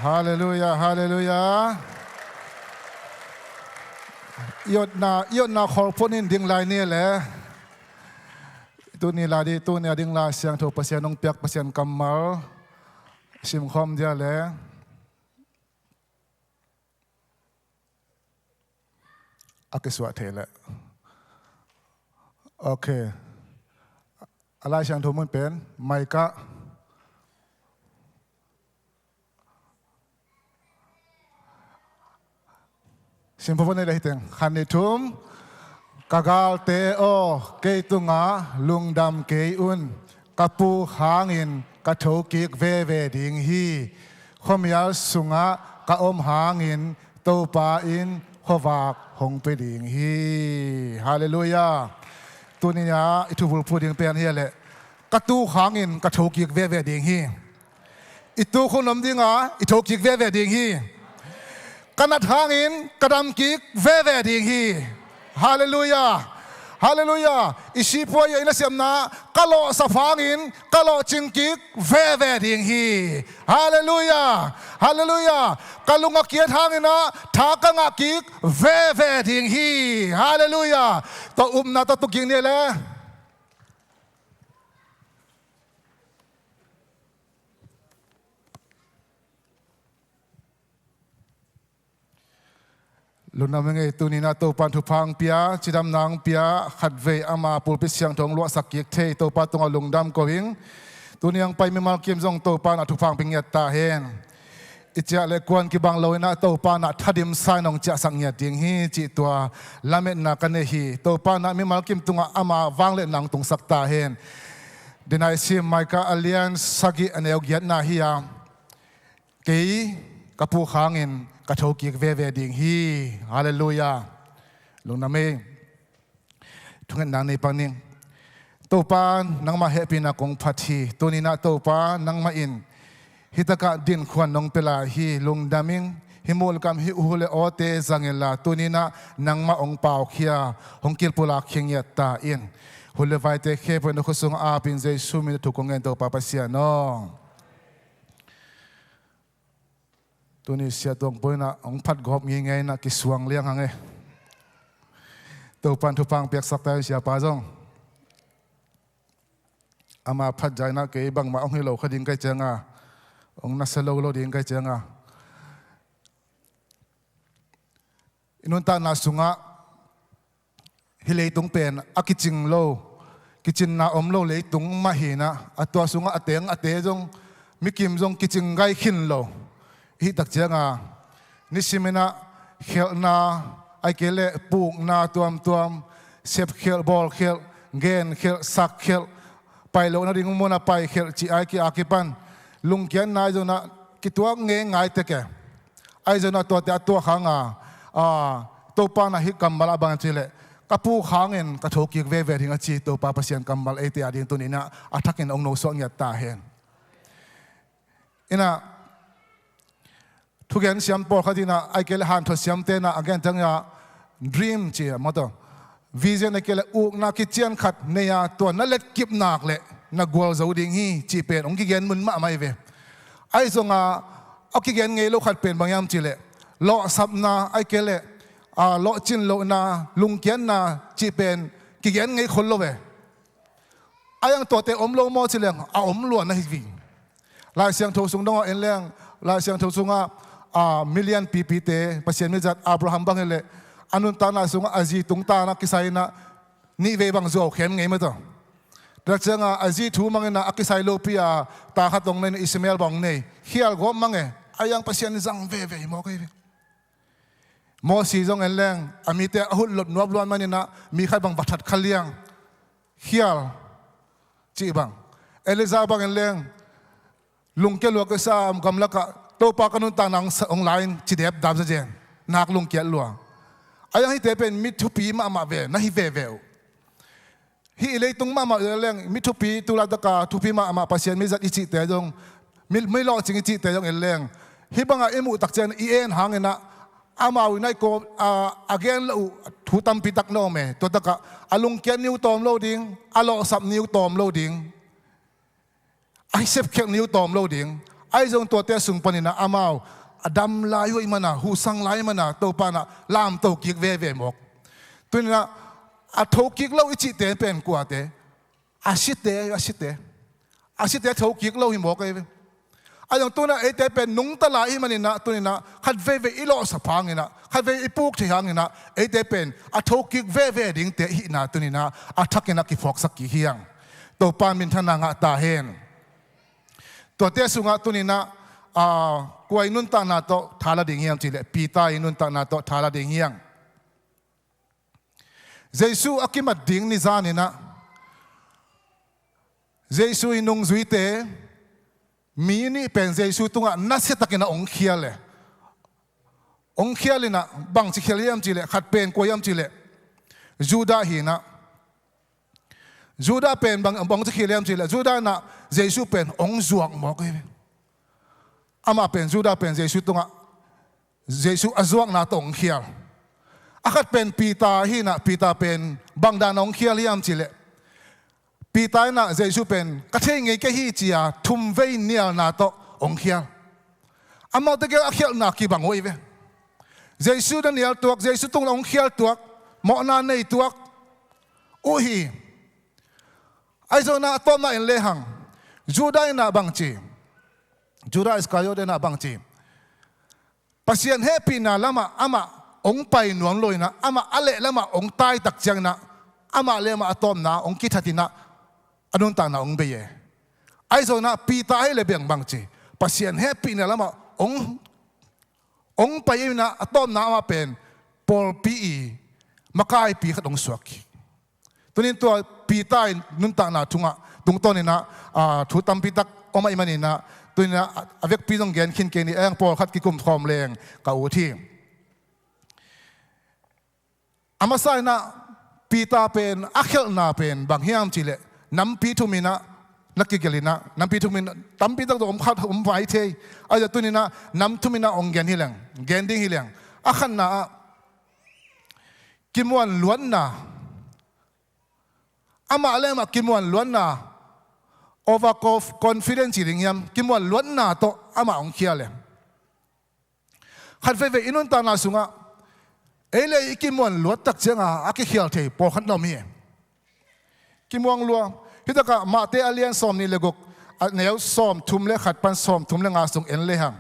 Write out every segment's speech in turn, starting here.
ฮาเลลูยาฮาเลลูยายอดนาขอพูดนินดิ่งลายนี่แหละตัวนี้ลาดีตัวนี้ดิ่งลาเสียงถูกเปอร์เซ็นต์น้องเปียกเปอร์เซ็นต์กำมัลชิมคอมเดียแหละอักษรเทละโอเคอะไรเสียงถูกมันเป็นไมค์กะสิมพวันในเลยเต็งขันนิทุมกากาลเตโอเกยตุงาลุงดำเกยอุนกะปูหางินกะโถกิกเวเวดิงฮีขมยาลสุงะกะอมหางินโตปาอินขวากหงไปดิงฮีฮาเลลูยาตัวนี้นะอิทุบุลพูดิงเป็นเฮียเลยกะตูหางินกะโถกิกเวเวดิงฮีอิตูคนนมดิงาอิโถกิกเวเวดิงฮีกันทางอินกระดำกิกเวเวดิงฮีฮาเลลูยาฮาเลลูยาอิชิพวยอินเสียมนากะโลสฟางอินกะโลจิงกิกเวเวดิงฮีฮาเลลูยาฮาเลลูยากะลุงกะเกียทางอินนะทากะงะกิกเวเวดิงฮีฮาเลลูยาตอนาตอตุกิงเนี่ยแหละลุนนำยังไงตัวนี้นะตัวปันทุพังเปียจิดำนางเปียขัดเวอามาปูปิเสียงทองลวสักเกียกเทตัวปันตรงลุงดำก็วิ่งตัวนี้ยังไปไม่มาเกี่ยมจงตัวปันทุพังเป็นเงียตาเฮนอิจฉาเล็กวนกีบังลอยนะตัวปันทัดิมไซนองจะสังเงียดิงฮีจิตัวลาเมนักเนฮีตัวปันไม่มาเกี่ยมตรงอามาวังเล่นนางตรงสักตาเฮนเดนายซิมไมค์อาเลียนสักิอันเอวเกียนาฮียาเกยกับผู้หางินกะโถกิกเวเวดิงฮีฮาเลลูยาลงน้ำเองทุกคนนางในปังนิงตัวปานนังมาเฮปินักองพัทีตัวนี้นะตัวปานนังมาอินฮิตกะดินควันนองเปลาฮีลงดามิงฮิมูลกัมฮิอุเลโอเตจังเอลาตัวนี้นะนังมาองเปาเขียหงกิลปุลาเคียงยตาอินหุเลไฟเตเคปนคุสงอาปินเจสุมิทุกองเงินตัวปาปัสยานองตัวนี้เสียตรงไปนะองพัดกอบยังไงนะกิสวงเลี้ยงหังเอตัวปันทุพังเปียกสักแต่เสียปาจงอามาพัดใจนะเกยบังมาองให้เราขดิ้งไกเจงอ่ะองนัสโลโลดิ้งไกเจงอ่ะอินุนตานาสุงะฮิเลตุงเป็นอากิจิงโลกิจินนาอมโลเลตุงมาหีนะอัตัวสุงะอเตงอเตจงมิกิมจงกิจิงไกขินโลฮิตักเจงอ่ะนิสิมินะเขลนาไอเกเลปูกนาตัวมเซฟเขลบอลเขลเกนเขลสักเขลไปโลนาดิงมุนาไปเขลจีไอกีอากิปันลุงเกียนนายจนะกิตัวเงยไงเตะไอจนะตัวเตะตัวขังตัวปานะฮิกัมบาลาบังจิเลกับผู้ขังเงินกับโถกิกเวเวทิงจีตัวปาเปอร์เซ็นต์กัมบาลเอเตียดิงตัวนี้นะอัฐกินองโนสองยัตตาเห็นอินะทุกอย่างเสียมปอลเขาที่น่ะไอเกลหันทศเสียมเตน่ะอันจังยาดรีมเจียมาตัววิเจนไอเกลอุกนักกิจเจียนขัดเนียตัวนั่นเล็กกิบนักเลยนักกวลจะดิ้งฮีจีเป็นองค์กิเกนมุนมาไม่เวไอซงเอากิเกนไงโลขัดเป็นบางยามจีเลโลสับนาไอเกลโลจินโลนาลุงเกียนนาจีเป็นกิเกนไงคนโลเวไอยังตัวเตอมโลโมจีเลงเอาอมล้วนนะฮิวิ่งลายเสียงโทสุงดงเอ็นเลงลายเสียงโทสุงมิลเลียนปีเตปัจจัยมิจัดอับราฮัมบังเอเลอันนุนตานาสุงอาจีตุงตานากิไซนะนี่เวบังโจเข้มไงมั้งตัวดัชงอาจีทูมังเอนะกิไซโลปีอาตาขัดตรงในอิสมาเอลบังเนยเฮียลกอมังเออายังปัจจัยนิจังเวมอกเอโมซีจงเอลแรงอามิเตอหุลลดนวบล้วนมันนะมีใครบังบัตัดขลียงเฮียลจีบังเอลิซาบังเอลแรงลุงเกลัวก็ซ้ำกำลังตัวปากันนุนตานังออนไลน์จีเด็บดับซะเจนนักลุงเกลัวไอ้ยังให้เตเป็นมิทุปีมาเวนะฮิเวเวลฮิเลยตรงมาเรื่องมิทุปีตุลาตกาทุปีมาปัสเซียนมิจัดอิจิเตจงไม่รอจริงอิจิเตจงเรื่องฮิบังเอมุตักเจนอีเอ็นหางเงินะอามาวินัยโกอาเกนลูทุตัมปิตักโนเมตัวตกาอาลุงเกนิวตอมโลดิงอาโลสับนิวตอมโลดิงไอเซฟเคียนิวตอมโลดิง ai zong to te sung panina amao adam lai hoi mana hu sang lai mana to pana lam Thokik veve mok tunina a Thokik lo ichi te pen kwa te asite Thokik lo hi mok ai ai zong tuna e te pen nung ta lai manina tunina khat veve ilo sa phangina khat ve ipuk thi hangina e te pen a Thokik veve ding te hi na tunina a thakina ki phok sak ki hiang to pan min thana nga ta hen to te sunga tunina kuai nun ta na to thala ding hiang chile pita inun ta na to thala ding hiang Jesu akimat ding ni zanina Jesu inung zuite mi ni pen Jesu tunga nasetakina ong khiale na bang chi kheliam chile khat pen koyam chile Juda hina Juda pen bang chi kheliam chile Juda na Jesu pen ong zuak mo ke ama pen Juda pen Jesu tunga Jesu azuak na tong khial akhat pen pita hina pita pen bang da ong khial hiam chile pita na Jesu pen kathei nge ke hi chia thum vei nial na to ong khial ama te ke akhial na ki bang oi ve Jesu dan nial tuak Jesu tung ong khial tuak mo na nei tuak u hi ai zo na to na in le hang Juda na bang chi Juda Iscariot na bang chi pasien happy na lama ama ong pai nuang loi na ama ale lama ong tai tak chang na ama le ma atom na ong kithatina anun ta na ong beye ai zo na pita ai le beng bang chi pasien happy na lama ong pai na atom na ama pen pol pi makai pi khat ong suak tunin to pita nun ta na thunga tung to ni na thu tam pitak oma imani na tuina avek pi dong gen khin ke ni ang pol khat ki kum thom leng ka u thi amasai na pita pen akhel na pen bang hiam chile nam pi thumina nakigelina nam pi thumina tam pi tak dom khat vai the aja tunina nam thumina ong gen hilang gen ding hilang akhan na kimwan luan na ama lema kimwan luan na over confidence ring yam kimwan luan na to ama ong khiale khat ve inun ta na sunga ele ikimwan luat tak chenga aki khial thei por khat nom hi kimwang lua hitaka ma te alian Sawm ni legok neu Sawm thum le khat pan Sawm thum le nga sung en le ham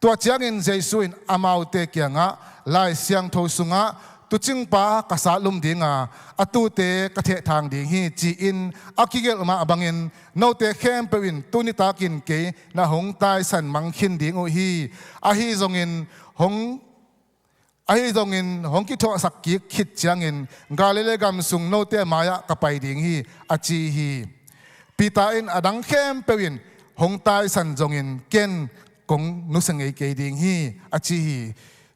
to chiang in Jesu in amau te kyanga lai siang tho sunga tu ching pa kasa lum dinga atu te ka the thang ding hi chi in akigel ma abangin no te khem pewin tuni takin ke na hong tai san mang khin ding o hi a hi zong in hong ai dong in hong ki tho sak ki khit chiang in galile gam sung no te maya ka pai ding hi achi hi pita in adang khem pewin hong tai san jong in ken kong nu sang ei ke ding hi achi hi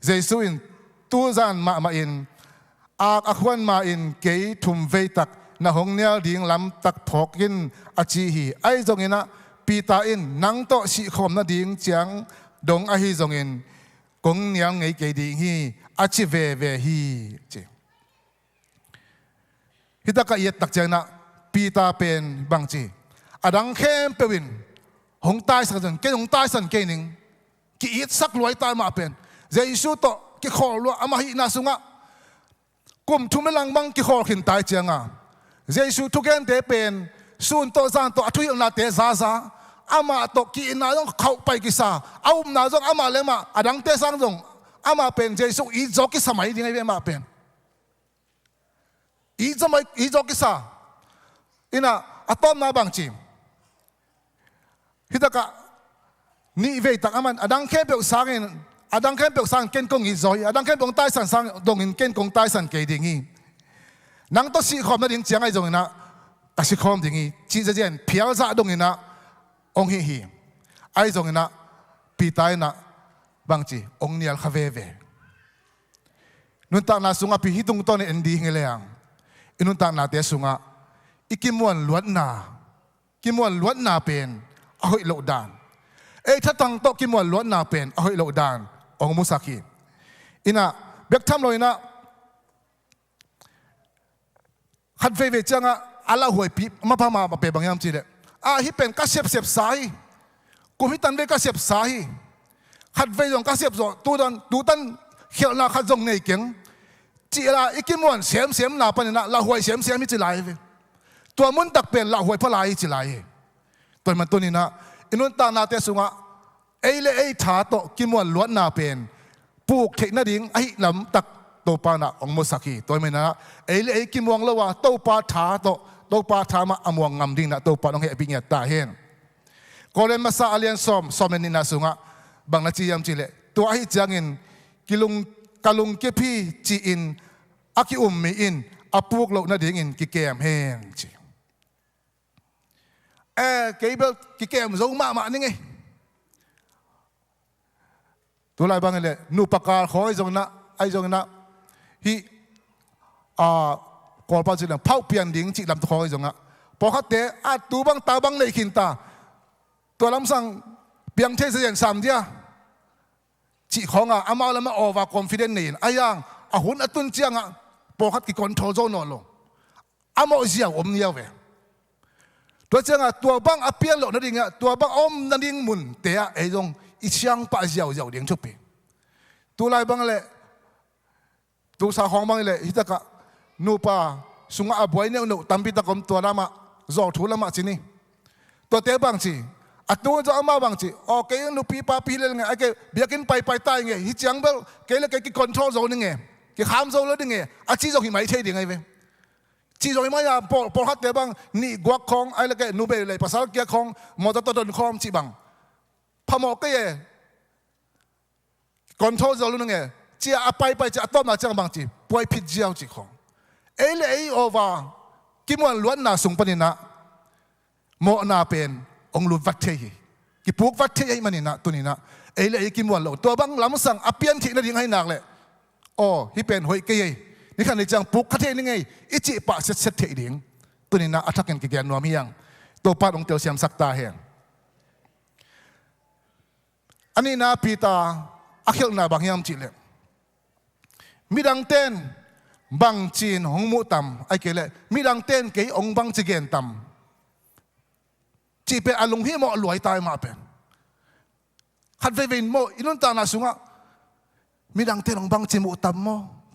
Jesu in tu zan ma in akhwan ma in ke thum vei tak na hong nial ding lam tak phok in achi hi ai jong ina pita in nang to si khom na ding chiang dong a hi jong in kong nial ngei ke ding hi achi veve hi che hitaka yet tak chang na pita pen bang chi adang khem pewin hong tai sak jon ke hong tai san ke ning ki it sak loi tai ma pen Jesu to ki khol lo ama hi na sunga kum thum lang bang ki khol khin tai changa Jesu thu gen te pen sun to zan to athui na te za za ama to ki na jong khau pai ki sa aum na jong ama lema adang te sang jong ama pen Jesu i zo ki samai ding ai ma pen i zo ki sa ina atom na bang chi hitaka ni ve tak aman adang khe pe sang adang khem pek sang ken kong i zoi adang khem pong tai san sang dong in ken kong tai san ke ding hi nang to si khom na ding chiang ai jong na ta si khom ding hi chi za jen phial za dong ina ong hi ai jong ina pi tai na bang chi ong nial khave ve nun ta na sunga pi hitung to ne endi ngeleang inun ta na te sunga ikimwan luat na pen ahoi lo dan e thatang to kimwan luat na pen ahoi lo dan ong musaki ina bek tham loina khat ve changa ala hoi pi ma pa ma pe bangyam chi de a hi pen ka sep sai กูฮิตันเวกาเสียบสาฮีขัดเวจงกาเสียบโซตูตันเขียวนาขัดจงเงยเก่งจีละอีกิมวนเสียมนาปนนะละหวยเสียมมิจิไลเวตัวมุนตักเป็นละหวยพลายจิไลตัวมันตัวนี้นะอินุนตานาเตสุงะเอเลเอถาโตกิมวนล้วนนาเป็นปูกเทนาดิงไอลำตักโตปานะองมุสักีตัวมันนะเอเลเอกิมวงละว่าโตปาถาโตปาถามาอมวงงำดิงนะโตปาต้องเฮปิญญาตาเฮนก็เลยมาซาเลียนซอมนี่นาสุงะบางนาจียามจิเลตัวไอจังอินกิลุงกะลุงเกพีจีอินอากิมีอินอาปูกโลนาดิงอินกิเกมเฮงจีเกย์เบลกิเกมโซมานี่ไงตัวไรบางเลยนูปากาขอไอ้จงนะฮีกอลปาจิลังเผาเปลี่ยนดิ้งจิลำตัวขอไอ้จงนะพอเขาเตะตัวบางตาบางเลยขินตาตัวลำสั่งเปลี่ยนเทศเสียงสามเดียจิของอามาแล้วมาโอวาคอนฟิเดนนี่ไอ้ยังหุ่นตุนเจียงพอเขากิคอนโทรลโซนนลงอามาเสียอมเนียวเวตัวเจียงตัวบางเปลี่ยนโลนั่นเองตัวบางอมนั่นเองมุนเตะไอ้จง一枪把脚连出边，都来帮嘞，都啥行帮嘞？伊这个努把送阿伯呢努，但比他咁多啦嘛，绕土啦嘛，这呢，ตัวเตะบางทีตัวจะอามาบางทีโอเคนุปีปาปีเลยไงไอ้เกเบียกินไปใต้ไงฮิจังเบลเกเลยเกคอนโทรลโซนไงเกข้ามโซนแล้วไงจีจงหิมะเท่ยังไงเว้จีจงหิมะยาพอฮัตเตะบางนี่กวักของไอ้เลยเกนุเบลเลยภาษาเกียของมอเตอร์ต้นของจีบังพอหมอกก็ยังคอนโทรลจะรู้นึงไงจีอาไปจะต้มมาจังบางทีป่วยผิดเจ้าจีของเลยโอวากิมวันล้วนน่าส่งปนินะโมนาเป็นองลุวัดเทียกิปุกวัดเทียมันนี่นะตัวนี้นะเลยกิมวันโลตัวบางลำสั่งอเปียนที่นั่นยังให้หนักเลยโอ้ฮิเป็นหอยเกยนี่ขณะจังปุกคัดเทียนี่ไงอิจิปะเสร็จเทียดิ้งตัวนี้นะอัฐกันกิเกนนัวมียังตัวป้าองเตียวเสียมสักตาเฮงอันนี้นะปีตาอักเขนาบางยามจิเลมีดังเต้นบางจีนหงมุตำไอ้เกลมีดังเต้นเกยองบางจีเกนตำจีเป็นอารมณ์ที่เหมาะรวยตายมาเป็นขัดเวินโมอินุนตานาสุงะมีดังเต้นองบางจีมุตำโม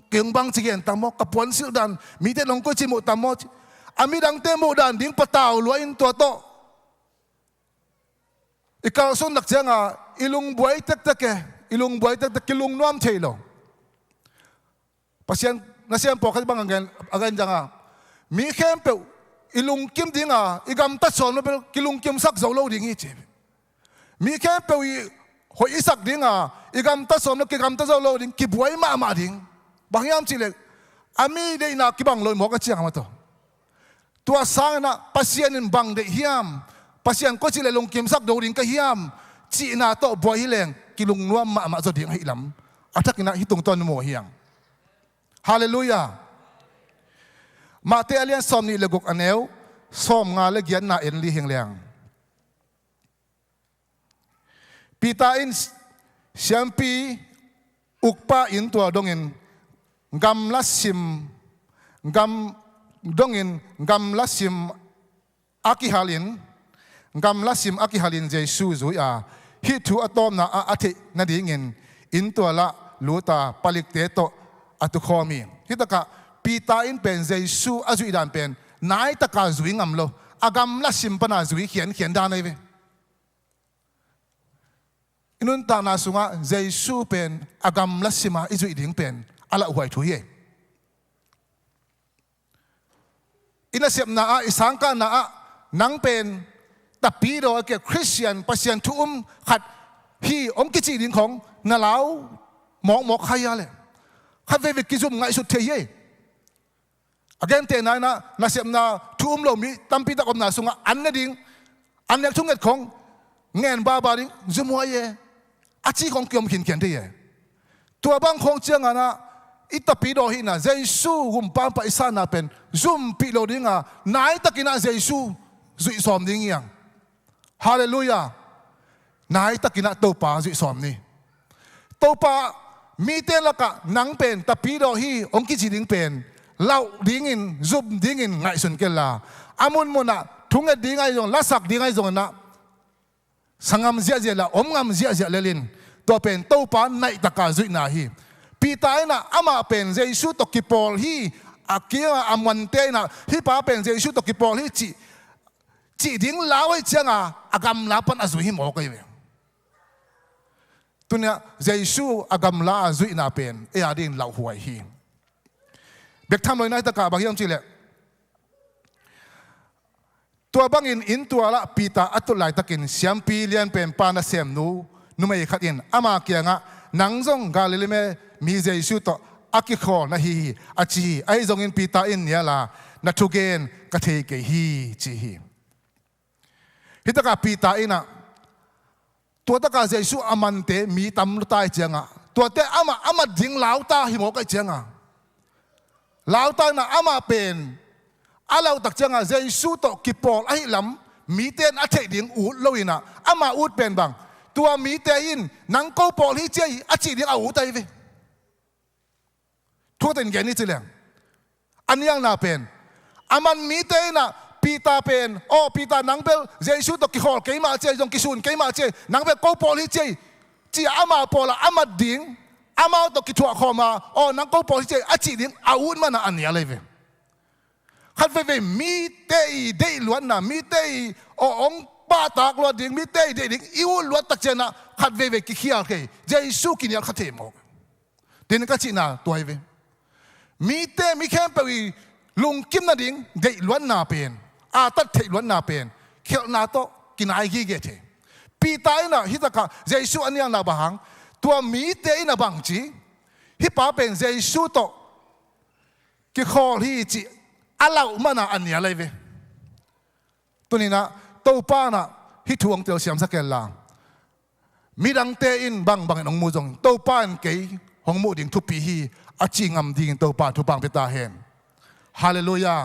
เกยองบางจีเกนตำโมกับปวนสิดันมีเต้นองก็จีมุตำโมมีดังเต้นมุดันดิ้งปะตาวรวยอินตัวโตอีกาสุนักเจ้าอิลุงบวยตะเกอิลุงบวยตะกิลุงน้อมเทโลpasien nasiam pokat bang agan janga mi khem pe ilung kim dinga igam ta son pe kilung kim sak zo lo ding hi che mi khem pe hoi isak dinga igam ta son ke gam ta zo lo ding ki buai ma ding bang yam chi le ami de na ki bang lo mo ka chiang ma to tua sang na pasien in bang de hiam pasien ko chi le lung kim sak do ding ka hiam chi na to buai leng kilung nuam ma zo ding hi lam athak na hi tung ton mo hiang Hallelujah. Mate alian som ni legok aneu som nga legian na en li hing liang. Pita in siampi ukpa in tua dongin gam lasim gam dongin gam lasim akihalin Jesu zuya hitu atom na ate na dingin in tua la luta palik teto atu khomi hitaka pita in pen Jesu azui dan pen nai taka zui ngam lo agam la simpana zui khian da nei ve inun ta na sunga Jesu pen agam la sima izui ding pen ala huai thu ye ina sep na isangka na nang pen tapi do ke Christian pasien thum khat hi ong ki chi ding khong na lau mok khaya leขัดเววิกิจุมไงสุดเทียagainเตนายนะนาเสียมนาทุ่มโลมีตั้มปีตะกบนาสุงอันนั่นดิ่งอันนี้ทุ่งเงินของเงินบาดิ่งจุมัวเย่อาชีของเกี่ยมหินเขียนที่เย่ตัวบางของเจียงนะอิตาปีโดหินะเจสูกุมปามไปสานาเป็นจุมปีโลดิ่งนายตะกินะเจสูจุยสอมดิ่งยังฮาเลลูยานายตะกินะโตปาจุยสอมนี่โตปามีเตลกะนังเป็นตะปีโดฮีองกิจิดิงเป็นเล่าดิ้งินซุบดิ้งินไงสุนเกลาอามุนมุนะทุ่งเอ็ดดิ้งไงจงลักษักดิ้งไงจงนะ สังมเสียละอมงามเสียเลลินตัวเป็นโตปานในตะกาจุยนาฮีปีตายนะอามาเป็นเจสุตกิปอลฮีอาเกียอามันเตนะฮีป้าเป็นเจสุตกิปอลฮีจีดิ้งลาวไอ้เจ้าอากำลาปันอาจุยฮิมอกไอ้เว้ยตัวเนี้ยเจสุอากำลาอาจุยนาเป็นอาดิ้งลาวหัวฮีเด็กทำเลยนะตะกาบางอย่างจีเลยตัวบางอินตัวละปีตาอัตุไลตะกินเสียมปีเลียนเป็นปานาเสียมนูไม่ขัดอินอามาเกียงะนังซงกาลิเลเมมีเจสุตอากิคอนะฮีอาจีไอซงอินปีตาอินเนี่ยละนัทุเกนกะเทเกฮีจีฮีฮิตะกาปีตาอินะตัวตะกาเจสุอามันเตมีตำลุตายเจียงะตัวเตอามาดิงลาวตาหิมอกไอเจียงะลาวตานะอามาเป็นอาเราตักเจ้าเจสุโตกิปอลไอ้ลำมีเต้นอาเทดิงอูดโลวินะอามาอูดเป็นบางตัวมีเต้นนังโกปอลฮิเจยอาจีดิงอาอูดไตเวทั่วเต็นแกนี่จีเลงอันยังน่าเป็นอามันมีเต้นปีตาเป็นปีตานังเบลเจสุโตกิฮอลเกยมาเจยงกิสุนเกยมาเจนังเบลโกปอลฮิเจยจีอามาปอลอามาดิงอามาตกิทัวขอมานังโกปอลฮิเจยอาจีดิงอาอูดมันอันนี้อะไรเวขัดเวมีเตยเดยล้วนนะมีเตยองป้าตากล้วนดิ่งมีเตยเดยดิ่งอิวล้วนตักเจนะขัดเวกิขี้อะไรเจสุกินยันขัดเทมอกเดนก็จีน่าตัวเวมีเตยมีแค่ไปลุงกิมนาดิ่งเดยล้วนนาเป็นตัดเทล้วนนาเป็นเขียวนาโตกินไอกี้เกเทปีตายนะฮิตะกะเจสุอันยังนาบังตัวมีเตยนาบังจีฮิป้าเป็นเจสุโตกิขอฮีจีอาเรามันอันนี้อะไรเว้ยตัวนี้นะตัวป้านะฮิทวงเตียวเสียมสักแก่ละมีดังเตอินบางน้องมูจงตัวป้านเกยหงมูดิ่งทุบปีฮีอาจิงอัมดิ่งตัวป้าทุบังเปตาเฮนฮาเลลูยา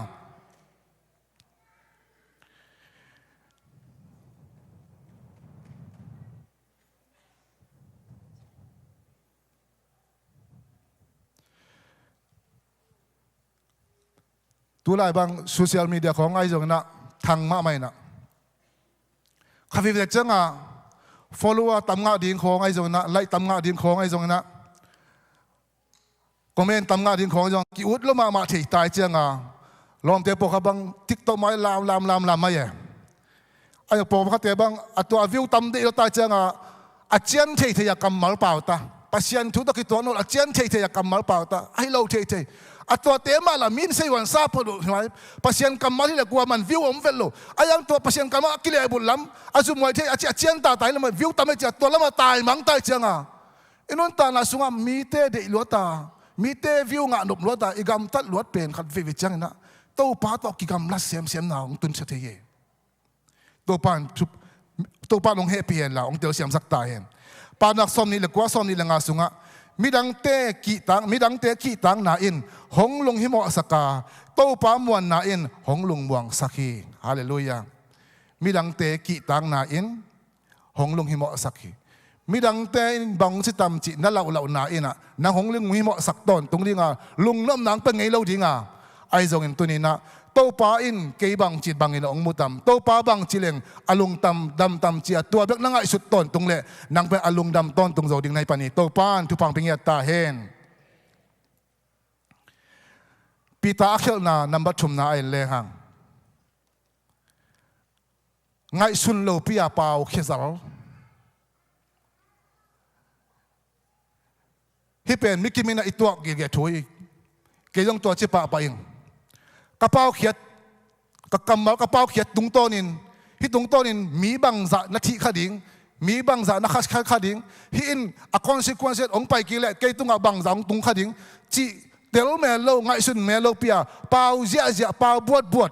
ตัวไรบางโซเชียลมีเดียของไอ้จงนะทางมาไม่นะข้าพเจ้าจังfollower ตำงาดิ่งของไอ้จงนะไล่ตำงาดิ่งของไอ้จงนะคอมเมนต์ตำงาดิ่งของจงกิอุดแล้วมาที่ตายจังลองเตะปกบังทิกตอกไม่ลามไม่เย่ไอ้ปกเขาเตะบังตัววิวตำเดียวตายจังอาเจียนเทยกำมัลเปล่าตาปัศยันทุกตะกี้ตัวนู้นอาเจียนเทยกำมัลเปล่าตาไอ้เราเทตัวเตมาละมินเซวันซาพอดูภาษากรรมที่เรียกว่ามันวิวอมเวลโลยังตัวภาษากรรมกิเลสบุญล้ำอาจุมวยที่อาเจียนตาตายแล้วมันวิวทำให้จัดตัวแล้วมาตายมังตายจังอินนตานาสุงมีเตเดลวตามีเตวิวงานหนุบลวตาอีกำตัดลวดเป็นขัดวิจังนะตัวป้าตอกกิกำลัดเสียมนาองตุนเสถียตัวป้าลงเฮปีเห็นละองเตียวเสียมสักตายเห็นป้านักสมนี่เรียกว่าสมนี่ละงาสุงมีดังเตะกีตังนาอินหงลงหิมอสกาโตปามวนนาอินหงลงมวงสักฮีฮาเลลูยามีดังเตะกีตังนาอินหงลงหิมอสักฮีมีดังเตะบังสิตามจินั่นเรานาอินนางหงลงหิมอสักตอนตรงนี้ลุงน้ำนางเป็นไงเราดีไอ้จงอินตัวนี้นะโตปาอินเกยบังจิตบังอินองมุตัมโตปาบังจิเลงอลุงดำจีตัวเบิกนั่งไอสุดต้นตรงเละนางเป็นอลุงดำต้นตรงโจดิ่งในปานีโตปานทุพังเพียงตาเฮนปีตาเขลนานับชุมนาไอเลหังไงสุนโลปีอาเปาเขซาลฮิเป็นมิกิมินาอิตัวเกยถอยเกยงตัวจิปะไปเองกระเป๋าเขียดกระกำมัลกระเป๋าเขียดตุงโตนินฮิตุงโตนินมีบังจะนาทีขดิ่งมีบังจะนักขดิ่งฮิอินอะคอนซิควนเซตองไปกิเลเกยตุงบังจะตุงขดิ่งจีเดลเมลโลไงสุนเมลโลเปียเปาเจียเปาบวช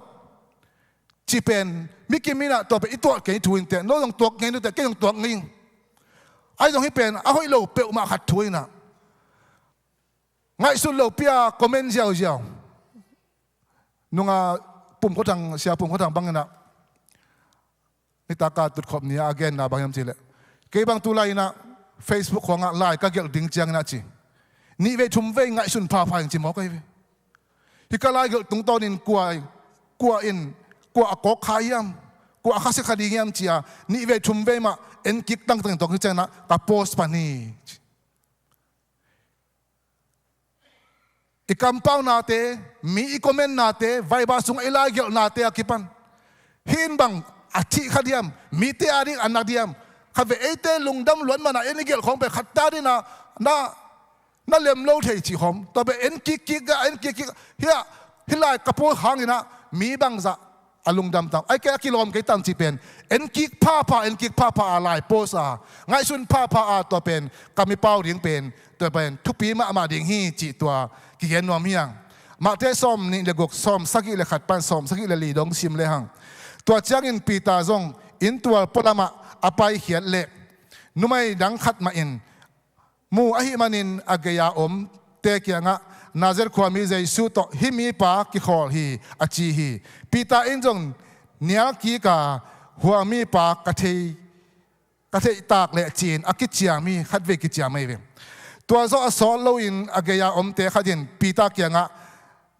จีเป็นมิกิมินะตัวเป็นอีตัวเกยถุยเตะโน้ตตัวเกยแต่เกยตัวงิงไอ้ตรงที่เป็นเอาให้โลเปลมาขัดถุยนะไงสุนโลเปียคอมเมนต์เจียวนุ่งปุ่มเขาทางเสียปุ่มเขาทางบังนะนี่ตากาตุดขอบนี้อาเกนนะบางยามจีเลยเก็บบางตุลายนะ Facebook ของไลน์ก็เกี่ยวดิ้งเจียงนะจีนี่เวชุมเวงไงสุนพาพายจีมอกไอ้เวฮิกาไลเกี่ยวตรงตอนนี้กลัวอินกลัวอากอกขายยำ กูอาคาสิคดีเงียมเจียนี่เวชุมเวมาเอ็นกิกตั้งตรงที่เจนะกับโพสต์ปานีอีกำเป้านาเตมีอีคอมเมนต์นาเตไวบาสุงเอลาเกลนาเตอากิปันหินบังอาทิขดียมมีเตอาริอันนักดียมข้าเวเอเตลุงดำล้วนมานะเอ็นเกลของไปขัดตาดิน่าเลี้ยมเล่าเทจิหอมตัวไปเอ็นกิกเฮียฮิลายกระโปงหางนี่นะมีบังซะอลุงดำตังไอ้แกกิโลมไกตันจีเป็นเอ็นกิกผ้าอะไรโพสาไงสุนผ้าตัวเป็นกำมีเป้าเดียงเป็นตัวเป็นทุกปีมาเดียงฮีจีตัวกิเกนนวมเฮียงมาเทซอมนี่เลกซอมสักกี่เลขัดปันซอมสักกี่เลลีดงซิมเลหังตัวจ้างอินปีตาซงอินตัวปลามาอภัยเขียนเละนุ่มดังขัดมาอินมูอหิมันินอากยาเตเกียงะนาเซอร์ความมีใจสุดฮิมีปากิขอลฮีอาจีฮีปีตาอินจงเนียกีกาหัวมีปากระเทยตากเละจีนอากิจยามีขัดเวกิจยาไม่เวตัวโซอสอลโลอินอากยาเตขัดินปีตาเกียงะ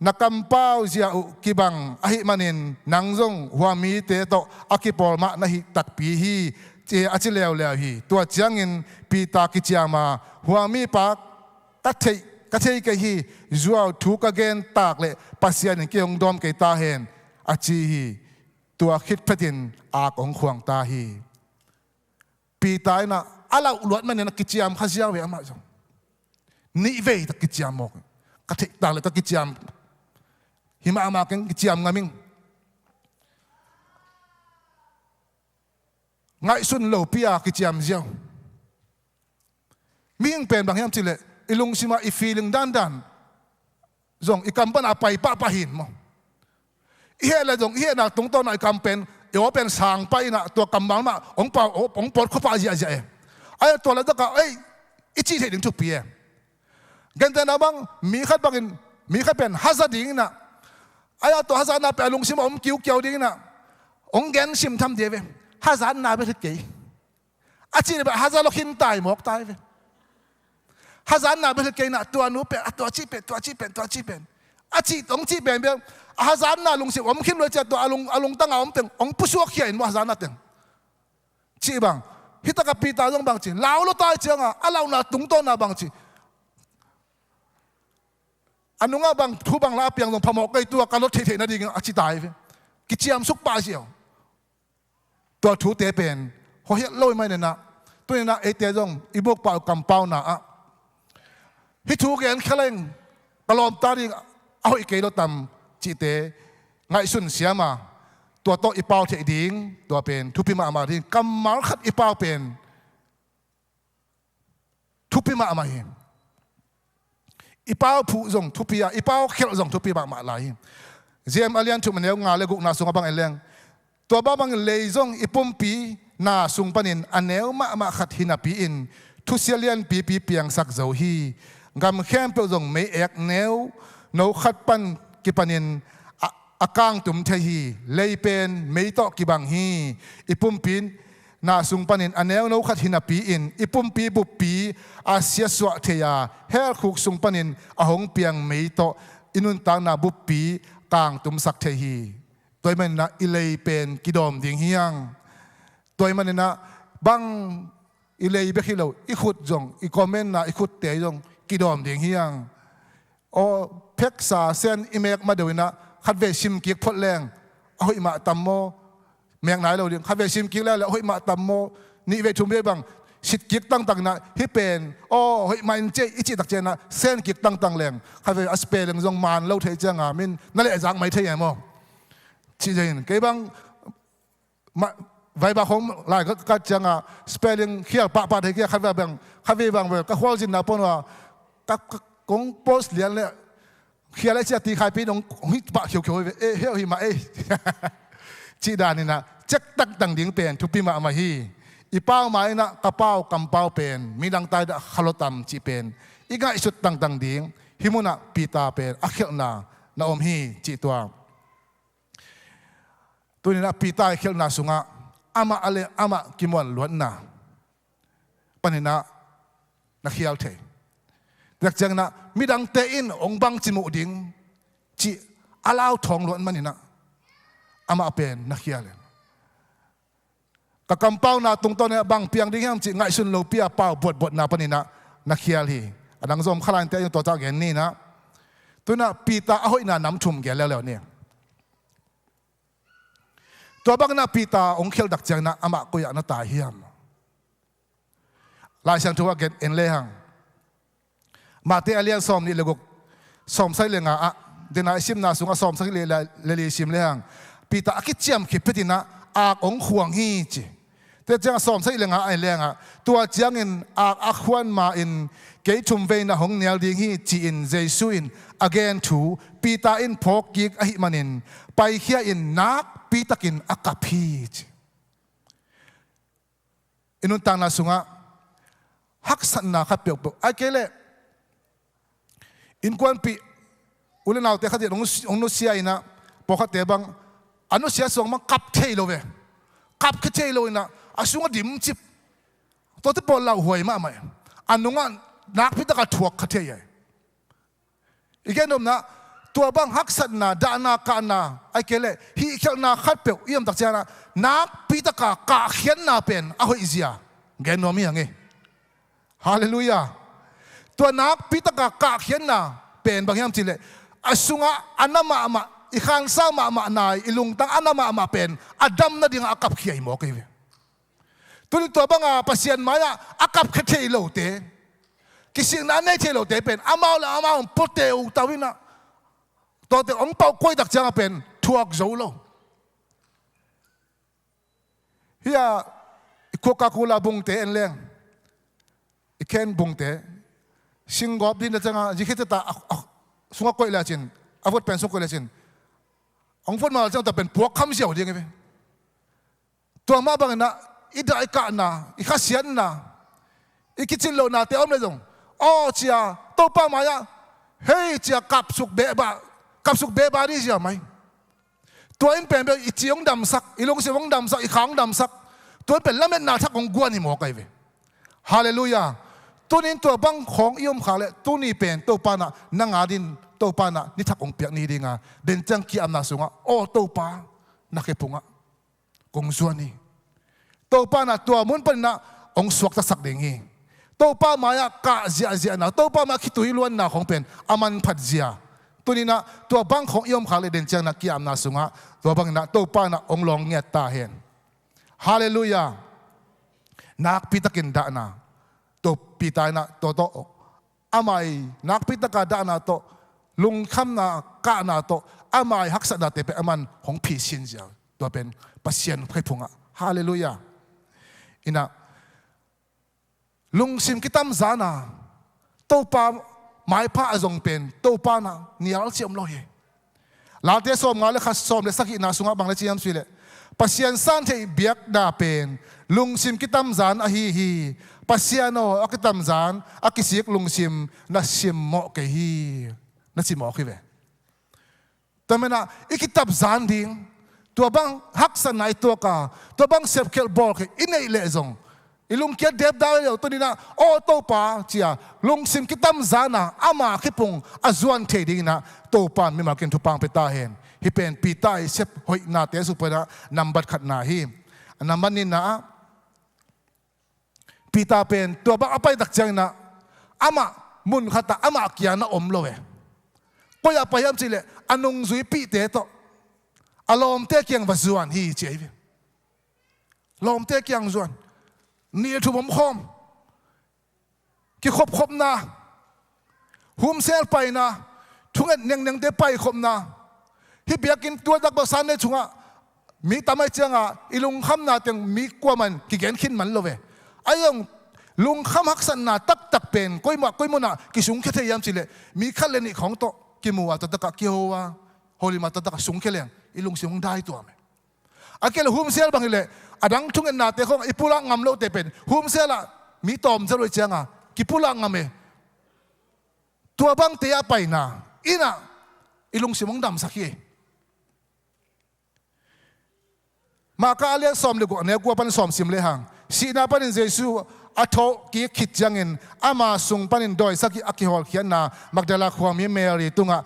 นักกำเป้าเสียอุกิบังอหิมันินนังจงหัวมีเตโตอากิปอลมานะฮิตักปีฮีเจอาจิเลวฮีตัวจังอินปีตากิจยามาหัวมีปากกระเทยก็ฮีจัวถูกเกณฑ์ตากเละปัสยานิเกี่ยงดอมเกตาเห็นอาจีฮีตัวคิดพดินอากองขวางตาฮีปีตายนะอะไรอุลวดมันเนี่ยนักกิจยามข้าเสียเวอมาจังนี่เวตักกิจยามมอกกระเทยตากเละตักกิจยามหิมะมาเก่งกิจยามงามิงไงสุนโลปียกิจยามเจ้ามีงเป็นบางอย่างที่เลยอีลุงสิมาอีฟีลิงดันจงอีกำปั้นอาไปป้าหินมั้งอีเฮเลยจงอีเฮน่ะตรงต้นอีกำเป็นเอวเป็นสางไปน่ะตัวกำบังมาองเป่าองปอดเข้าไปเยอะไอ้ตัวแล้วก็อีจีเห็นทุกปีกันแต่นะบังมีขัดบังมีขัดเป็นฮัซาดิ้งน่ะไอ้ตัวฮัซาน่ะเป็นลุงสิมาเกี่ยวดิ้งน่ะองแกนสิมทำเดียวเว้ฮัซาน่ะเป็นเก๋อาจีเนี่ยฮัซาเราขินตายหมอกตายเว้ฮัซานน่ะเป็นเก่งน่ะตัวนู้เป็นตัวจีเป็นอาจีตรงจีเป็นเบี้ยฮัซานน่ะลุงสิผมคิดเลยจะตัวอลุงตั้งเอาเป็นองผู้ช่วยเขียนว่าฮัซานน่ะเต็งจีบังฮิตกับปีตาจงบังจีลาวเราตายจังเราน่ะตรงต้นน่ะบังจีอันนู้นบังทุบังลาเปียงตรงพมอกไอตัวการรถเทน่ะดีกันอาจีตายเว้กิจยามสุกป้าเสียวตัวทูเตเป็นเขาเห็นลอยไม่เนี่ยนะตัวนี้นะเอเตจงอีบกเป่ากำเป้าน่ะฮิทูเกนขลังกลอมตาดิเอาอีกเกลตัมจีเตไงสุนเสียมาตัวโตอีเป้าเทดิงตัวเป็นทุพิมาดิกำมาขัดอีเป้าเป็นทุพิมาเห็นอีเป้าผู้จงทุพิยาอีเป้าเขียวจงทุพิมาไหลเจมอาเลียนทุมันเลี้ยงงาเลกุนาสุงบังเอลียงตัวบ้าบังเลยจงอีปุ่มปีนาสุงปนินอันเนวมาขัดหินาปีอินทุเสียเลียนปีเปียงสักเจ้าฮีกำเข้มเปจงไม่เอกเนวโนขัดปันกิปันินอากางตุมเทฮีเลยเป็นไม่ต่อกิบังฮีอีปุ่มปีนาสุงปันินอันเนวโนขัดหินาปีอินอีปุ่มปีบุปปีอาเซียสวะเทียเฮลคุกสุงปันินอาหงเปียงไม่ต่ออินุนตางนาบุปปีกางตุมสักเทฮีตัวมันนะอิเลยเป็นกิดอมดิ่งเฮียงตัวมันนะบังอิเลยเบคิโลอีขุดจงอีคอมเมนต์นะอีขุดเตยจงกิดอมดิ่งเฮียงโอเพ็กษาเซนอิเมกมาเดี๋ยวนะขัดเวชิมกิกพดแรงเอาหิมะตัมโมเมียงไหนเราเดียงขัดเวชิมกิกแล้วเอาหิมะตัมโมนี่เวชุมเวบังชิดกิกตั้งนะฮิเป็นโอ้หิมะอินเจอิจิตักเจนะเซนกิกตั้งแรงขัดเวอสเปลงจงมานเล่าเทจังอามินนั่นแหละจังไม่เทียมชี้เจนเก็บังไว้บางคนหลายก็จังสเปลลิ่งเขียวปะเทียขัดเวบังก็หัวจินนาปนว่าก็กงโพสเลียนเลยเขียนอะไรจะตีใครพี่น้องหิปะเขียวเฮ้ยหิมะจีดานี่นะเจ็กตั้งดิ่งเป็นทุบปีมาฮีอีเป้าไม้นะกระเป้ากำเป้าเป็นมีดังตายขลตัมจีเป็นอีกไงสุดตั้งดิ่งหิมุนะปีตาเป็นอักเขนาอมฮีจีตัวนี้นะปีตาเขนาสุงะอามากิมวันล้วนนะปัญหานักเขียวเทดักจังนะมีดังเตอินองบังจิมุดิงจีอาลาวทองล้วนมันนี่นะอามาเป็นนักเขียวเลย กะกำเป้านาตรงต้นเนี่ยบางเพียงดิ้งแหมจิง่ายสุนโลเปียเป้าบทนาปนินะนักเขียนฮีดังซอมขลังแต่ยังตัวเจ้าเห็นนี่นะตัวน่ะปีตาเอาให้น่ะน้ำชุ่มแก่แล้วเนี่ยตัวบางน่ะปีตาองค์เขียวดักจังน่ะอามากุยน่ะตายเฮียมลายเสียงทัวร์เกตเอ็นเลยหังมาเตอเลียนซอมนี่เลยก็ซอมใส่เลยงะเดนไอซิมนาสุงะซอมใส่เลยซิมเลยหังปีตาคิดเจียมคิดพิจินะอาองขวงฮีจีแต่จังซอมใส่เลยงะไอเลยงะตัวจังอินอาขวนมาอินเกยชุมเวนะหงเนียลดิงฮีจีอินเจสุอิน again to ปีตาอินพกกิกอหิมันินไปเขียอินนักปีตากินอากาพีจีอินุนตังนาสุงะฮักสันนาขับเปียกไอเกเลอินควันปีอุลนาวเตะขัดเดองนุเซียนะพอขัดเตะบังอนุเซียส่งมากับเทโลเวกับเทโลนะอาสุงดิมจิบตัวที่ปอลเราหวยมาไหมอันนู้นนักพิจารณาถั่วขัดเทยอีกแค่นมนะตัวบังฮักสันนาดานาคานาไอเกเลฮีเขียวนาขัดเปียกเยี่ยมตักเจานะนักพิจารณากาเขียนนาเป็นอาหุอิเซียแกนนมีอย่างไงฮาเลลูยาตัวนักพิตกากะเขียนนะเป็นบางอย่างจิเลอสุงะอันนั้นมาอีขันซ่ามาหนายอีลุงตั้งอันนั้นมาเป็นอดัมนั่นดิ่งอากับเขียมอกเลยตัวนี้ตัวบางปัสยันมาอะอากับเขียโลเตกิสิงนั้นเนี่ยเขียโลเตเป็นอามาละอามาพุทเตอุตาวินะตัวเตองเป่ากล้วยดักจังเป็นทัวกโจโลเฮียโคคาโคลาบุงเตเอ็นเลี้ยงอีกแค่บุงเตสิงกอบดินนะจังจิคิดตาสุงก้อยละจินอาวุธเป็นสุงก้อยละจินองฟุตมาจังแต่เป็นพวกคำเสียวดีไงพี่ตัวมาบางนะอีได้กันนะอีข้าเสียนนะอีคิดจินโลนะเตอมเลยจงอ๋อเจียตัวป้ามายะเฮ้ยเจียกับสุกเบบาดีเจียไหมตัวอินเป็นอีจีองดำสักอีลงเสียงดำสักอีขางดำสักตัวเป็นละเม็ดนาทักของกวนนี่หมอไก่เว้ฮาเลลูยาตัวนี้ตัวบังของยมขาเลตัวนี้เป็นตัวปานะนังอาดินตัวปานะนี่ทักองเปียกนี่ดีงาเดินจังกีอำนาสุงะโอ้ตัวปานักเก็บพุงะกงส่วนนี่ตัวปานะตัวมุนเป็นนะองสวกตะสักเด้งฮีตัวปามายากะเจียนะตัวปามาคิดตุยล้วนนะของเป็นอามันพัดเจียตัวนี้นะตัวบังของยมขาเลเดินจังนักกีอำนาสุงะตัวบังนะตัวปานะองลองเงียตาเห็นฮาเลลูยานักพิตากินดานะตัวพิตานะตัวโตอามัยนักพิตากาดานะโตลุงคำนะกานะโตอามัยฮักษณะเตเป็นอามันของผีสินเจ้าตัวเป็นปัสยันให้พุงะฮาเลลูยาอินะลุงซิมกิตามซานะตัวปาหมายพระอจงเป็นตัวปานะเนียลเจียมลอยลาเตสอมงาเลขัดสอมเลสักอินาสุงะบางเลเจียมสุยเลปัสยันสันเทเบียกดาเป็นลุงซิมกิตามซานอฮีปัสยันโออากิตามซานอากิสิกลุงซิมนัสซิมโมเกฮีนัสซิมโมกิเวแต่เมื่อน่ะอีกิตามซานดิ้งตัวบังฮักสันไหนตัวกาตัวบังเซฟเคลบอลกิอินเอเลซงอีลุงเกียเดบดาวเดียวตัวนี้นะโอ้ตัวป้าเจียลุงซิมกิตามซานะอามาคิปงอาจวนเทดิ้งนะตัวป้าไม่มากินทุปังไปตาเห็นฮิเป็นปีตายเซฟหอยนาเตสุปนะนำบัดขัดนาฮินำมันนี่นะปีตาเป็นตัวบังอภัยตักจังนะอามามุนขัดตาอามาเกียนะอมโลเวก็อย่าพยายามสิเลอันนงซุยปีเตโตอารมณ์เตะเกียงวัดจวนฮีเจียลมเตะเกียงจวนนี่ถูกผมคมกี่ครบนะหุมเซลไปนะทุกเนียงเตะไปครบนะที่เบียกินตัวดักบาสันในช่วงมีทำไมเจ้าอีลุงคำนาเตียงมีกว่ามันกี่เกณฑ์ขึ้นมันเลยไอ้ยังลุงคำฮักสันนาตักเป็นก้อยมุนะกี่สูงแค่เทียมสิเลยมีขั้นเลนิของโตกี่มัวตัดตะกี่หัวฮอลิมาตัดตะสูงแค่เลี้ยงอีลุงสิงได้ตัวไหมอาเกลหุมเซลบางเลยอดังทุกนาเตะของอีปุลังงามโลเตเป็นหุมเซลมีตอมจะรวยเจ้ากี่ปุลังงามตัวบางเตียไปนะอีน่ะอีลุงสิงดำสักยี่มากาเลียนสอมเลยกูเนี่ยกูปันสอมสิมเลยหังสีนาปันเจสูอัฐกี้คิดจังเงินอามาสุงปันดอยสักอากิฮอลเขียนนามักดาลาความมีเมรีตุงะ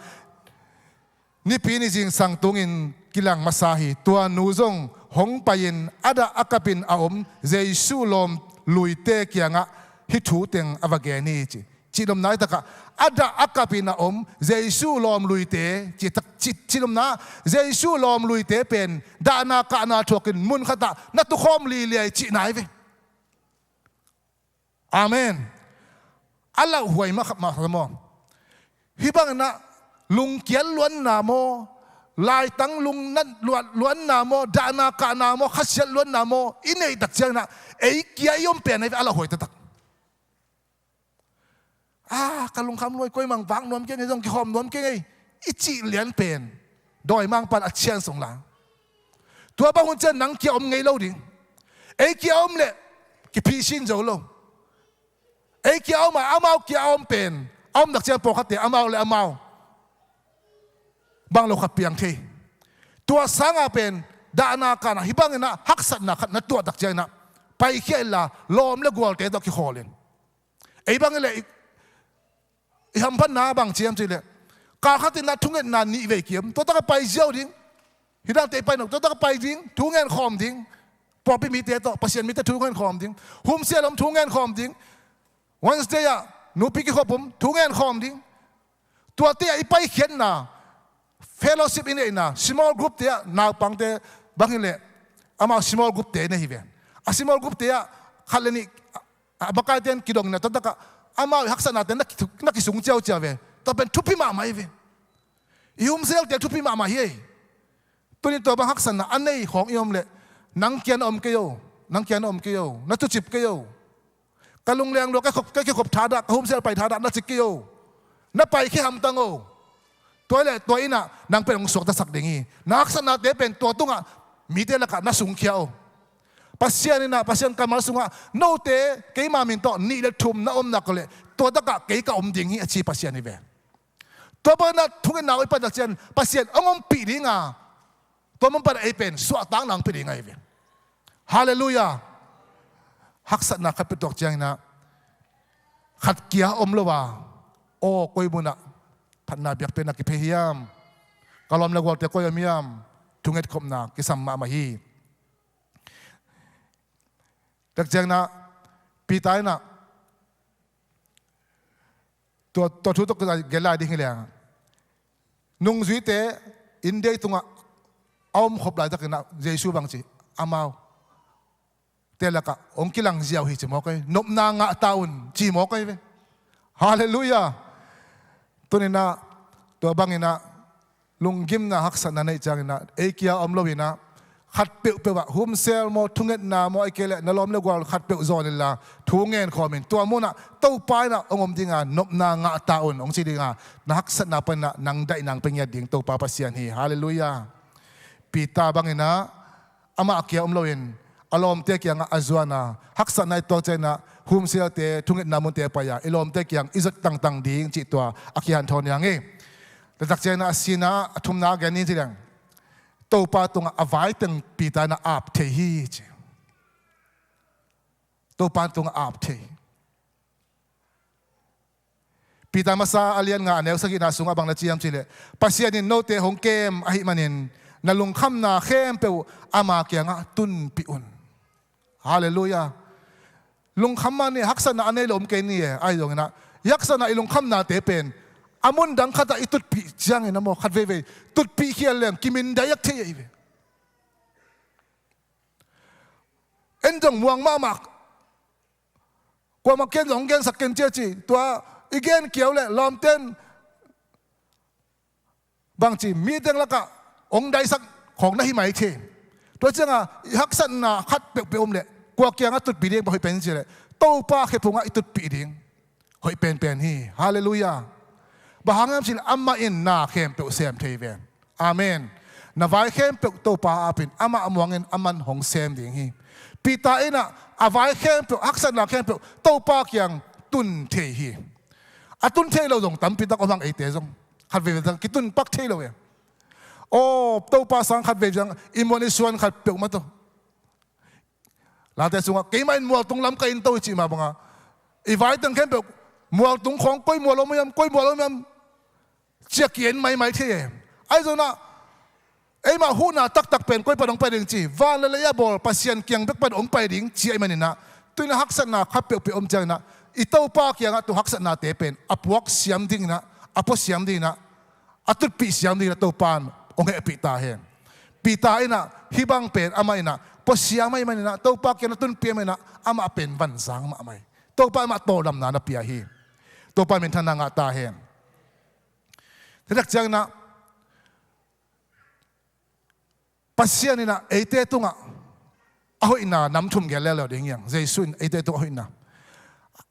นี่ปีนี้จริงสั่งตุงิน กิลังมาสาฮีตัวนูจงหงไปยินอาดาอักปินอาอมเจสูลมลุยเตเกียงะฮิทูเต็งอวเกนีจิลมนายตะกะอาดาอักปินอาอมเจสูลมลุยเตจิลมนาเจสูลมลุยเตเป็นดานากะนาทวกินมุนขตะนัตุคอมลีเลียจินายเวอาเมนอัลลอฮ์หวยมาขับมาสมองฮิบังนะลุงเกียนล้วนนาโมลายตั้งลุงนั่นล้วนนาโมดานากานาโมขัดเชล้วนนาโมอินเอตักเจ้านะเอ้เกียยมเปลี่ยนให้อัลลอฮ์หวยตักกันลุงคำรวยก้อยมังฟังนวมเก่งไงต้องกิหอมนวมเก่งไงอิจิเหรียญเปลี่ยนดอยมังปันอัจเชียนส่งหลังตัวบางคนเจอหนังเกี่ยวอมไงเล่าดิเอ้เกี่ยวอมเลยกิพีชินโจโลเอ้เกี่ยวมาอามาเกี่ยวอมเป็นอมดักเจ้าปกติอามาเลยอามาบางโลกขับเปียงทีตัวสังอาเป็นดานาการฮิบังนะฮักสันนะขัดนัดตัวดักเจ้านะไปเขียนละลมและกวลเตะดอกขี้คอเลยไอ้บางเลยอีฮัมพันนาบางเชียมจีเลยการขัดตินัดทุ่งเงินนานนี่เวกียมตัวตะกไปเจ้าดิ้งฮิดังเตะไปหนุกตัวตะกไปดิ้งทุ่งเงินคอมดิ้งพอไปมีเตะต่อปัสเซียนมีแต่ทุ่งเงินคอมดิ้งหุ่มเสียลมทุ่งเงินคอมดิ้งวันสเตียหนูพิกิขบผมทุ่งเงินคอมดิ้งตัวเตะไอ้ไปเขียนนะfellowship ini na small group dia na pangte bangile ama small group te ne hive a small group te khalani abakaten kidong na totaka ama haksa na ten na kisung chau chawe to pen thupi ma mai ve ium sel te thupi ma hi tuni to bang haksa na anei khong yom le nang kian om ke yo na tu chip ke yo kalung leng lo ka khop thada hum sel pai thada na chik ke yo na pai khi ham tangoตัวเลยตัวอินะนางเป็นองค์สวดสักดิ่งนักษณะเดเป็นตัวตุ้งอ่ะมีเดละกันนักสุงเขียวปัสเซียนนะปัสเซียนกำมาสุงอ่ะโนเตเกี่ยมามินโตนี่เลยทุ่มน้าอมนักเลยตัวตะกะเกี่ยกับอมดิ่งฮีอาชีปัสเซียนนี่เว้ตัวเปิ้ลน่ะทุ่งเงินเอาไว้ปัสเซียนองค์ปีดิ่งอ่ะตัวมันเป็นไอเป็นสวดตั้งนางปีดิ่งไงเว้ฮาเลลูยาฮักษณะขัดเป็นตัวเจียงนะขัดเกียอมละว่าโอ้กุยบุญอ่ะพันนาเบียกเป็นนักพยายามกลอมละวอลเตก็ยามยามทุงเอ็ดคมนากิสัมมาฮีแต่เจ้านะปีตายนะตัวทุกตัวเกล้าดิ้งเลยนุ่งจุยเตอินเดียตุงอ่ะเอาขบหลายตะกันนะเยซูบางจีอามาวเตละกะองค์กิลังเจียวหิจมอกไอ้นบนางะตาอุนจีมอกไอ้เว้ฮาเลลูยาตัวนี้นะตัวบางนี่นะลุงกิมนะฮักษณะในจังนะเอเกียอมโลวินะขัดเปียวเปียวหุ่มเซลโมทุ่งเงินนาโมไอเกลนลอมเลกว่าขัดเปียวโซนิลาทุ่งเงินคอมินตัวมูนะเต้าปายนะองค์ดิงานนบนางะตาอุนองค์จีดิงานะฮักษณะเป็นนะนางได้นางเป็นยาดิ่งเต้าปาปัสยานฮีฮาเลลูยาปีตาบางนี่นะอามาเกียอมโลวินอารมณ์เตกียงอาจวนะฮักษณะตัวเจนะหุ่มเซลเตทุ่งเงินนามุนเตปายาอารมณ์เตกียงอิจต่างดิ่งจิตตัวอากิยันทอนยังเอแต่จากเจนะสีนะทุ่มนาแกนี่จีดังตัวปาตรงอวัยตึงปีตานะอาบเทฮีจีตัวปาตรงอาบเทปีตามาซาอเลียนงานแนวสกินาสุงอบางละจียมจีเลปัสยานินโนเตหงเกมอหิมันินนลุงคำนาเข้มเปียวอามาเกียงตุนปิอุนฮาเลลูยาลุงคำมันนี่ฮักษณะในลมเกนี่ไอ้ตรงนั้นยักษณะไอ้ลุงคำนาเตเป็นอามุนดังขัดไอตุดปีจังไงนะโมขัดเวตุดปีเขียนเรื่องกิมินได้ยักเทียไอเวเอ็นจังม่วงมากกว่ามาเกณฑ์หลงเกณฑ์สักเกณฑ์เจ้าจีตัวอีเกณฑ์เกี่ยวเลยล้อมเต้นบางจีมีเต้นแล้วก็องค์ใดสักของนั่นที่หมายเชตัวเจ้าอ่ะฮักษณะขัดเปียวๆเลยกว่าเกี่ยงตุดปีเดียงพอให้เป็นสิเลยโตป้าเขพงอ่ะตุดปีเดียงให้เป็นฮีฮาเลลูยาบางอย่างสิอามาอินนาเข้มเปอเซมเทเวนอาเมนนาวายเข้มเปอตัวป้าอาปินอามาอมวงเงินอามันหงเซมดิ่งฮีปีตาอินะอาวายเข้มเปออักษรนาเข้มเปอตัวป้าเกียงตุนเทฮีอาตุนเทเราส่งตั้มปีตากำลังไอเตะส่งขัดเวทังกิตุนปักเทเราเองโอ้ตัวป้าสังขัดเวทังอิมวนิส่วนขัดเปอมาตัวหลังแต่ส่งกี่ไม่มัวตรงลำกินตัวจีมาบังอ่ะอีวายตั้งเข้มเปอมัวตรงของก้อยมัวเราไม่ยำก้อยมัวเราไม่ยำเจียเกียนไม่เที่ยไอ้ส่วนน่ะเ mà hu na tak pen koi padong pading chi van la ya bol pasien kyang bek padong pading chi ai manina tuina haksan na khapek pe om chang na itau pa kyang tu haksan na te pen apuak siam ding na apo siam ding na atut pi siam ding na to pan ong e pi ta hen pi ta ina hibang pen amai na po siam mai manina to pa kyang tun pi mai na ama pen van sang ma mai to pa ma to lam na na pia hi to pa men thana nga ta hen thedak chang na pasien ina ete tunga ahoi na nam thum ge lelo ding yang jaisun ete tu ahoi na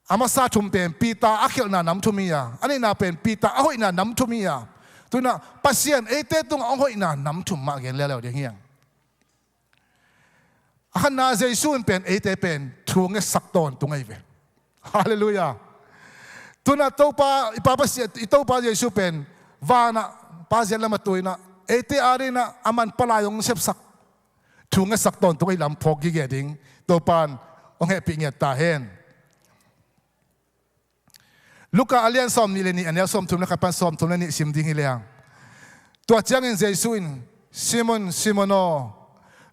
ama sa thum pen pita akhel na nam thumia ani na pen pita ahoi na nam thumia tuna pasien ete tunga ahoi na nam thum ma ge lelo ding yang ahan na jaisun pen ete pen thunge sakton tungai ve hallelujah tuna topa ipapasien itopa jaisu pen vana pasien lama tuina ete arena aman palayong sepsak thunga sakton tungai lam phok gi geding topan ong he ping ta hen luka alian som ni leni ania som thum na kapan som thum ni sim ding hileang to chang in jesuin simon simono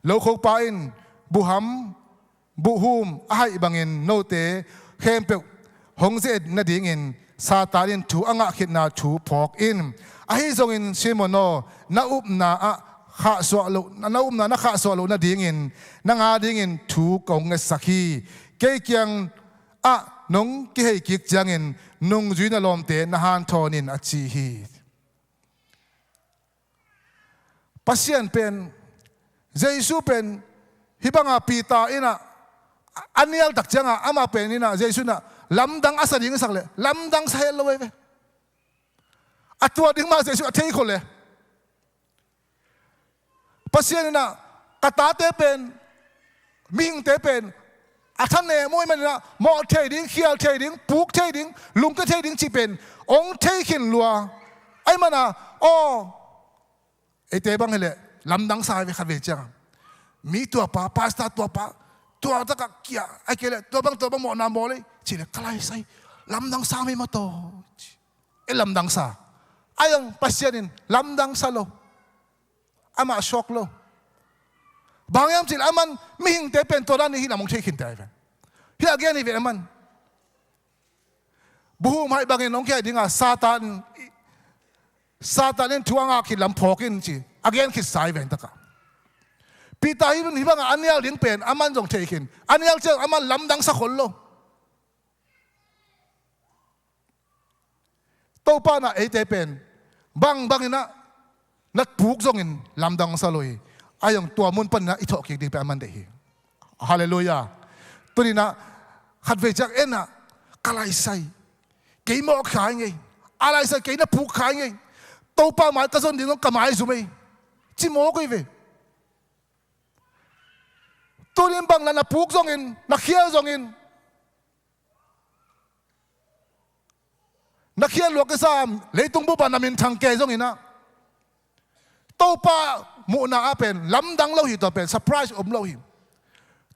lokho pa in buham buhum ahai bangin note khempe hongze na ding in satanin thu anga khit na thu phok in ahi zong in simono na up na a kha so lo na up na kha so lo na ding in na nga ding in thu kong sakhi ke kyang a nong ki hei kik chang in nong zui na lom te na han thonin a chi hi pasien pen jesu pen hibanga pita ina anial tak changa ama pen ina jesu na lamdang asa ding sakle lamdang sa hello we atua ding ma jesu athei khole pasien na kata te pen ming te pen athan ne moi man na mo thei ding khial thei ding puk thei ding lung ka thei ding chi pen ong thei khin lua ai mana o ete bang hele lamdang sa we khat ve chang mi tua pa pasta tua pa tua ta ka kia ai kele tua bang mo na mo le chi le kalai sai lamdang sa me ma to e lamdang sa ayang pasienin lamdang sa lo ama shock lo bangyam chil aman mihing te pen to dan ni hinamong thekin ta even hi again even aman buhum hai bangin ong kya dinga satanin tuanga ki lam phokin chi again ki sai ven ta ka pita hi bang anial ding pen aman jong thekin anial che aman lamdang sa khol lo to pa na ete pen bangina nat puk zong in lamdang sa loi ayong tua mun pan na ithok ki ding pe aman de hi hallelujah turina khat ve chak ena kalai sai ke mo khai ngai alai sai ke na puk khai ngai to pa mai ka zon ding ka mai zu mai chi mo ko ve turin bang na puk zong in na khia zong in na khia lo ka sam leitung bu pa na min thang ke zong ina to pa mu na apen lamdang lo hi to pen surprise lo hi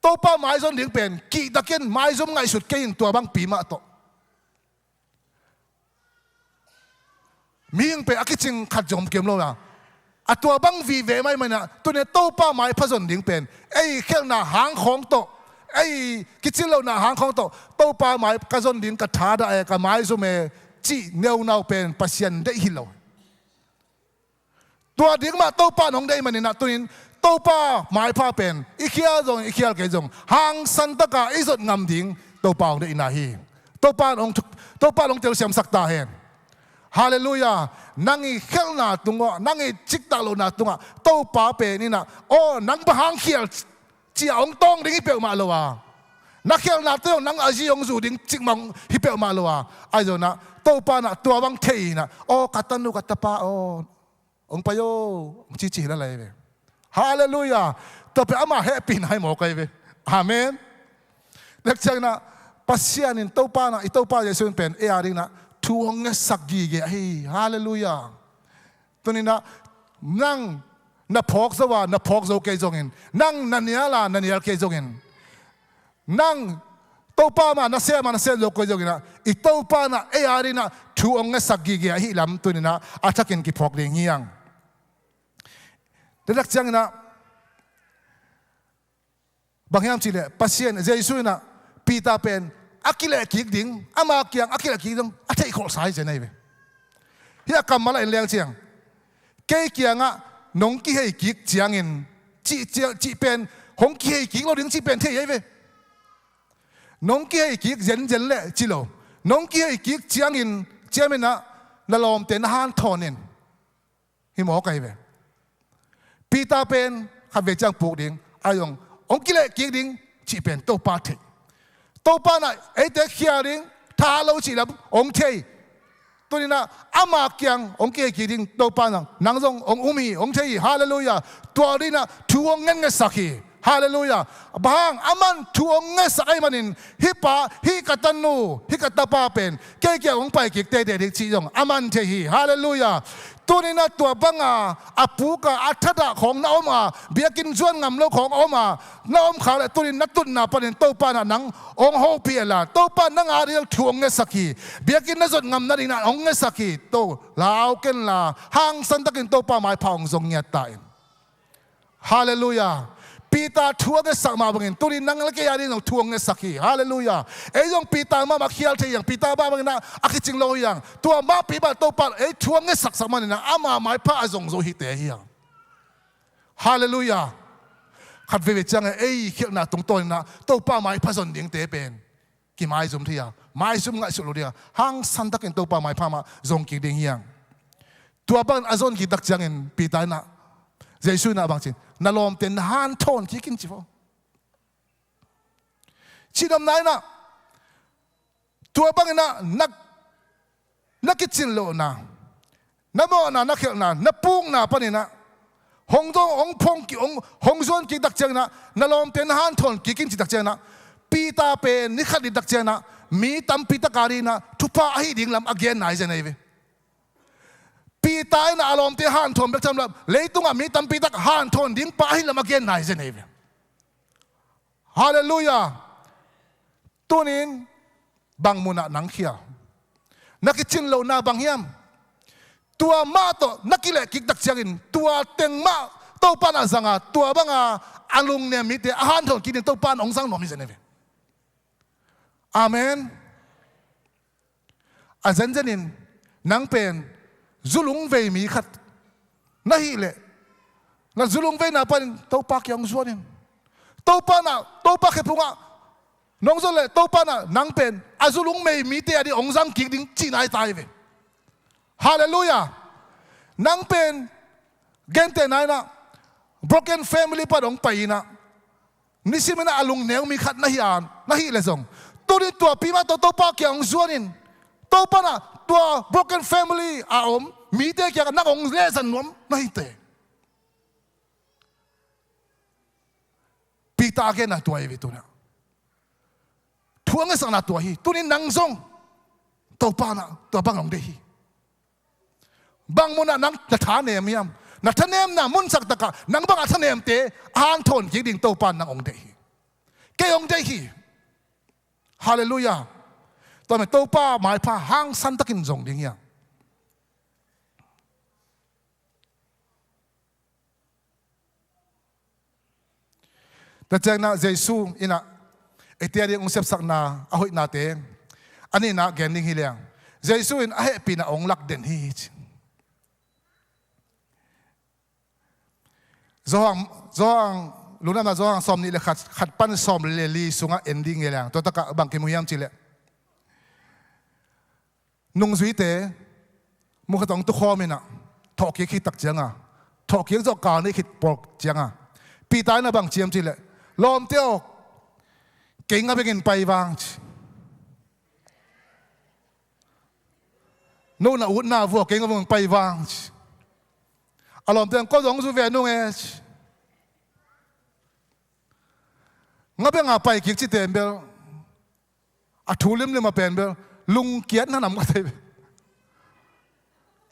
to pa mai zon ding pen ki daken mai zum ngai sut ke in tua bang pi ma to ming pe akiching khat jom kem lo na atua bang veve mai mana tu ne to pa mai phazon ding pen ei khel na hang khong to ei kichil lo na hang khong to pa mai ka zon ding ka tha da ka mai zum me chi neu nau pen pasien de hi loตัวดิ้งมาโตป้าน้องได้มันนี่นะตัวนี้โตป้าหมายพาเป็นอีเคียจงอีเคียเกจงหางสันตะกาอีสดงำดิ้งโตป้าได้อินาฮีโตป้าน้องเจ้าเสียมสักตาเห็นฮาเลลูยานั่งอีเขี้ยวนาตุงนั่งอีจิกตาโลนาตุงโตป้าเป็นนี่นะโอ้นั่งบะหางเขี้ยวเจียองตองดิ้งอีเปียวมาเลวะนักเขี้ยวนาตัวนั่งอาจียองจูดิ้งจิกมังอีเปียวมาเลวะไอ้เจ้านะโตป้านะตัวบังเทีนะโอ้กัตตันุกัตตาป้าโอ้องปโยจีนั่นเลยเว้ยฮาเลลูยาตัวเป็นอามาแฮปปี้นะให้หมอไกเว้ยอาเมนเด็กจังนะปัสยานินตัวป้านะอีตัวป้าจะส่งเป็นเออารินะทวงเงสักกีเกะฮาเลลูยาตัวนี้นะนั่งนับพอกสว่านับพอกโซเกจงเงินนั่งนันเนียลานันเนียลเกจงเงินนั่งตัวป้ามานัสเซโลกจงเงินนะอีตัวป้านะเออารินะทวงเงสักกีเกะฮิลำตัวนี้นะอาจจะกินกี่พอกเลี้ยงยัง แต่ดักจังนะบางอย่างสิเลยพัศยันเจสุนะปีตาเป็นอักเลกิกดิ้งอามาเกียงอักเลกิกดิ้งอัฐอิโคสายเจนไอเวเฮียกำมาละเลี้ยงเชียงเกี่ยเกียงอ่ะน้องกี่ให้กิกเจียงอินจีเป็นหงกี่ให้กิกเราดิ้งจีเป็นเที่ยไอเวน้องกี่ให้กิกเจนเละจิโลน้องกี่ให้กิกเจียงอินเจียมินะนั่นลอมเต็นหันทอนินหิมอไกเวปีตาเป็นขับเวจังปูดิ้งอายองกี่เละกิกดิ้งจีเป็นโตปาเทโตปาน่ะไอเด็กเขียดิ้งท่าเราจีรับองเทตัวนี้นะอามาเกียงองเกียกิดิ้งโตปานังนางทรงองอุมีองเทยฮาเลลูยาตัวนี้นะทวงเงินสักทีฮาเลลูยาบางอามันทวงเงินสักไอ้มันนินฮิปะฮิกัตันนูฮิกัตตาปาเป็นเกี่ยองไปกิกเตเดดิกชีจงอามันเทฮีฮาเลลูยาตัวนี้นะตัวบังอาปูกาอัฐดาของน้าอมาเบียกินส่วนงำโลของอมาน้าอมขาเลยตัวนี้นักตุนนาปนินโตปานะนังองโฮเปียละโตปานังอาเรียกทวงเงสักทีเบียกินนั่นส่วนงำนั่นเองนะองเงสักทีโตลาวเกินลาหางสันตะกินโตปาไม้พองทรงเงียตายฮาเลลูยาปีตาทวงเงสักมาบังเอิญตัวนี้นังละเกียร์นี่เราทวงเงสักทีฮาเลลูยาไอ้ยองปีตามาเขียนเทียงปีตาบ้าบังเอิญนะอักจิงโลยังตัวมาปีบาโตปาไอ้ทวงเงสักมาเนี่ยนะอามาไม้พระอาจงโซฮิเตเฮียฮาเลลูยาขัดเวจังไอ้เขียนนะตรงตัวนะโตปาไม้พระสนดิ่งเตเป็นกี่ไม้ซุ่มเทียไม้ซุ่มไงสุดเลยหางสันตะกินโตปาไม้พระมาจงกี่ดิ่งเฮียตัวบ้านอาจงกี่ดักจังเงินปีตานะเจสุนะบางทีนั่นลมเต็นหันทอนกี่กินจีบชีดำไหนนะตัวบางนะนักกิจโลนะนับว่านักเขียนนะนับปุ้งนะปนินะหงจงองพงกี่องหงส่วนกี่ดักเจนะนั่นลมเต็นหันทอนกี่กินจีดักเจนะปีตาเป็นนิขัดดักเจนะมีตั้มปีตาการีนะทุพะให้ดิ่งลำอักเยนไหนเจนะเวปีตายนะอารมณ์ที่หันทนแบบจำแบบเลยตุ้งมีตั้มปีตักหันทนดิ้งไปให้ละมาเกณฑ์ไหนเจนี่ฮาเลลูยาตัวนี้บางมุนะนังเขียนักกิจโลนาบางเฮียมตัวมาโตนักกิเลกิกดักเชียงตัวเต็งมาโตปานาสังตัวบางอาลุงเนี่ยมีแต่หันทนกินโตปานองสังหนอมิเจนี่อาเมนอาจารย์เจนินนังเป็นจุลุงเวมีขัดนั่นฮิเล่นั่นจุลุงเวน่ะเป็นโตปากยังส่วนนึงโตปาน่ะโตปากแค่พวกน้องส่วนเล่โตปาน่ะนังเป็นอาจุลุงไม่มีแต่อดีองค์สังกิดดิ้งจีนายตายเวฮาเลลูยานังเป็นเกณฑ์แต่ไหนนะ broken family ปะดงไปนะนี่สิมันอาลุงเนียงมีขัดนั่นฮิอันนั่นฮิเล่ส่งตัวนี้ตัวปีมาโตปากยังส่วนนึงโตปาน่ะตัว broken family อาอมมีแต่เกี่ยวกับนักองค์เล่สันนวมไม่เตะปีตาเกน่ะตัวเอวิตัวเนี่ยทวงเงินสังนาตัวฮีตัวนี้นังซงตัวป้าน่ะตัวบังลงเดฮีบางมุนน่ะนังนัทานเนมยามนัทานเนมน่ะมุนสักตะกะนังบังอัทานเนมเตะอ่านทนยิ่งดิ่งตัวป้านังองเดฮีเกยองเดฮีฮาเลลูยาตัวมันตัวป้าหมายพาหางสันตะกินจงดิ่งยังแต่เจ้าหน้าเจสูอินะไอเดียเรื่ององค์เสพสักนาอาหุยนาเตอันนี้นะแกนิ่งฮิเลียงเจสูอินอาเฮปีนะองค์ลักเด่นฮิจงลุนามนะจงสอมนี่เลยขัดปั้นสอมเลลีสุงะเอนดิ้งฮิเลียงตัวตะกะบังกิมุยามจิเลนุ่งสุยเตมุขตองตุคอมินะทอกิคิดตักเจียงอ่ะทอกิจอกการนี่คิดปอกเจียงอ่ะปีตายนะบังเจียมจิเลลมเที่ยวเก่งอะไรกันไปวางนู่นน่ะอุดหน้าวัวเก่งอะไรกันไปวางอารมณ์เที่ยวก็ร้องสุเวนุ่งงั้นเป็นอะไรกิจจิตเต็มเบลอัฐูลิมเลยมาเป็นเบลลุงเกียรติน่านำกันเถอะ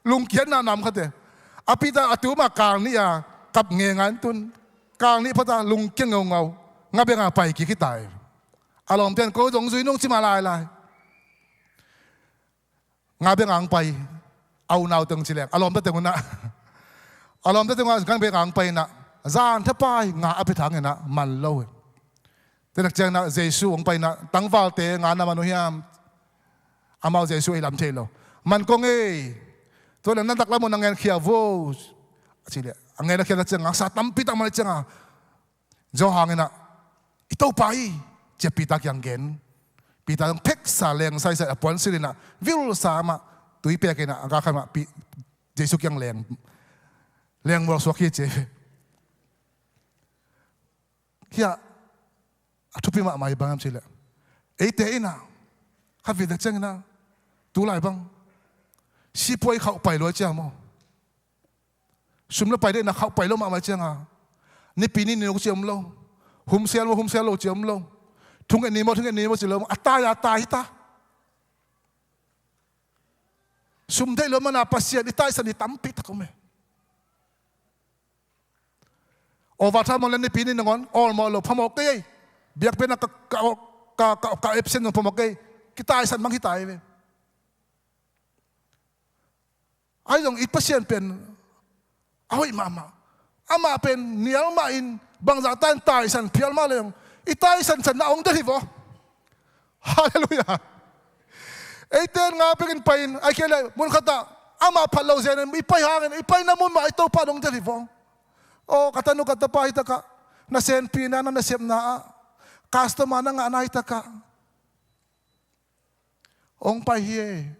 ลุงเกียรติน่านำกันเถอะอภิตาอัฐูมากลางนี่อ่ะกับเงี้ยงานตุนกลางนี้พระตาลุงเกี้ยงเงางับยังไงไปกี่ขี้ตายอารมณ์เต้นก็จงซุยนุ่งชิมาลายงับยังไงไปเอาหนาวตึงชิเลงอารมณ์เต้นคนน่ะ alom te tunga gang be gang pai na zan tha pai nga api thang na man lo te nak chang na jesu ong pai na tangwal te nga na manu hiam amao jesu ilam thelo man ko nge to na nak la mo nang en khia vo chile angen khia na chang sa tampi ta mal chang jo hangena ito pai che pita kyang gen pita ng pek sa leng sai sa apon silina vil sama tui pe ke na aga khama pi jesu kyang leng mo so khi che kia atupi ma mai bangam chile ate ina khavi da chang na tu lai bang si poi khau pai lo cha mo sum lo pai de na khau pai lo ma ma chang ni pi ni no chiam lo hum sel lo chiam lo thung ni mo chilo atai ta sum dei lo mana pasia ni tai sa ni tampi ta ko me overtime mo ni pi ni ngon all mo lo phamok ke biak pe na ka absent no phamok ke kitai san mang hitai ve ai dong it pasien pen ai mama ama pen nial ma in bang za tan tai san phial ma leong itai san na ong de vo hallelujah eiten nga pekin pain ai kele mun khata ama phalo zen ipai hangen ipai na mun ma ito pa dong de vo o katanu kata pa ita ka na sen pina na sep na customer na nga na ita ka ong pa hie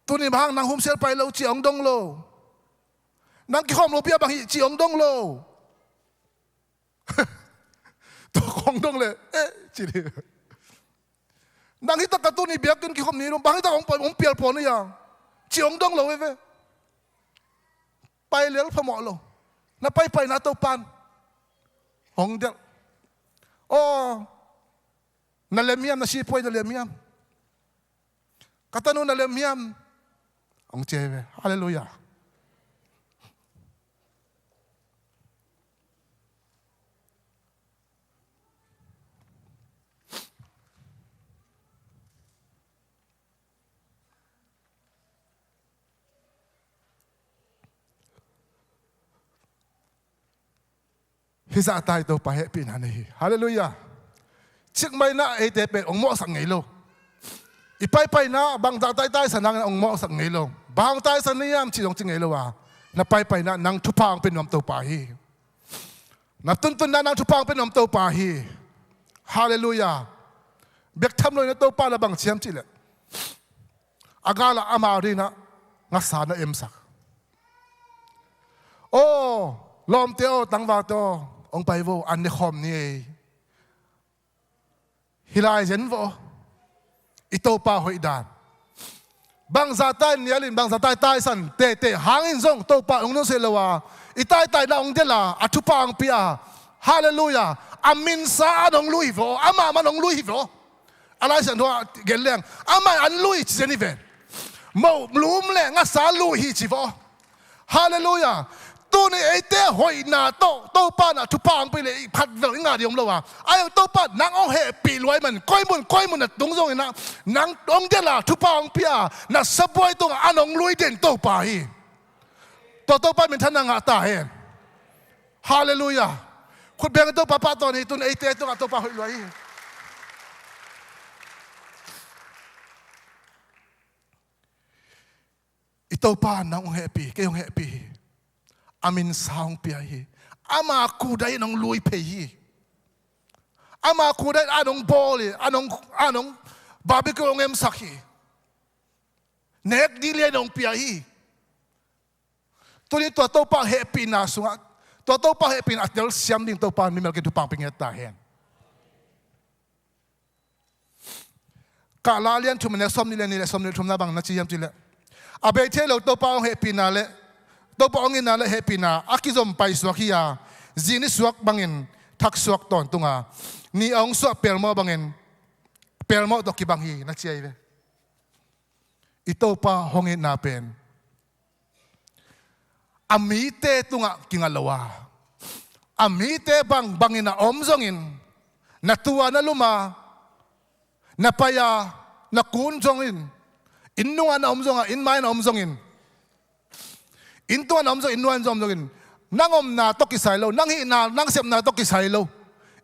tuni bang nang hum sel pai lo chi ong dong lo nang ki khom lo pia bang hi chi ong dong lo to khom dong le chi di nang hi ta ka tuni biak kin ki khom ni ro bang ta ong pial po ni ya chi ong dong lo ve pai lel phamo lo na pai na to pan ong del o na lemiam na si poi na lemiam katanu na lemiam ong cheve hallelujah hisa tai to pa happy na ni hallelujah chik mai na e te pe ong mo sang ngei lo ipai na bang da tai sanang ong mo sang ngei lo bang tai san niam chi dong chi ngei lo wa na pai na nang thupang pe nom to pa hi na tun na nang thupang pe nom to pa hi hallelujah bek tham lo na to pa la bang chiam chi le agala ama ri na nga sa na em sak o lom te o tangwa to ong pai vo an ne khom ni hilai zen vo ito pa hoi dan bang za tai nialin bang za tai san te hangin zong to pa ong no se lawa itai na ong de la athu pa ang pia hallelujah amin sa anong lui vo ama manong lui vo alai san ho geleng ama an lui chi ni ve mo blum le nga sa lui hi chi vo hallelujah tu ni ete hoi na to pa na thu pang pe le phat vel nga diom lo wa ai to pa nang ong he pi loi man koi mun na tung zong na nang ong de la thu pang pia na saboi to anong lui den to pa hi to pa min than nga ta he hallelujah khut beng to pa to ni tu ni ete to pa hoi loi ito pa nang ong happy ke ong happy amin saung pia hi ama kudai nong lui pe hi ama kudai anong boli anong barbecue ngem sakhi nek dile nong pia hi tuni to pa happy na sunga to pa happy na tel siam ding to pa mi mel ke tu pang pinget ta hen ka la lian tu mene som ni le som ni thum na bang na chi yam chi le abe the lo to pa happy na le to pa ongin na le happy na akizom pai swakia zini swak bangin thak swak ton tunga ni ong so pelmo bangin pelmo to kibang hi na chiai ve ito pa hongin na pen amite tunga kingalawa amite bangin na omzongin na tuwa na luma na paya na kunjongin in nungan na omzong in mai na omzongin in tuan na omzong in nuan omzongin nangom na to kisailo nang hi na nang sep na to kisailo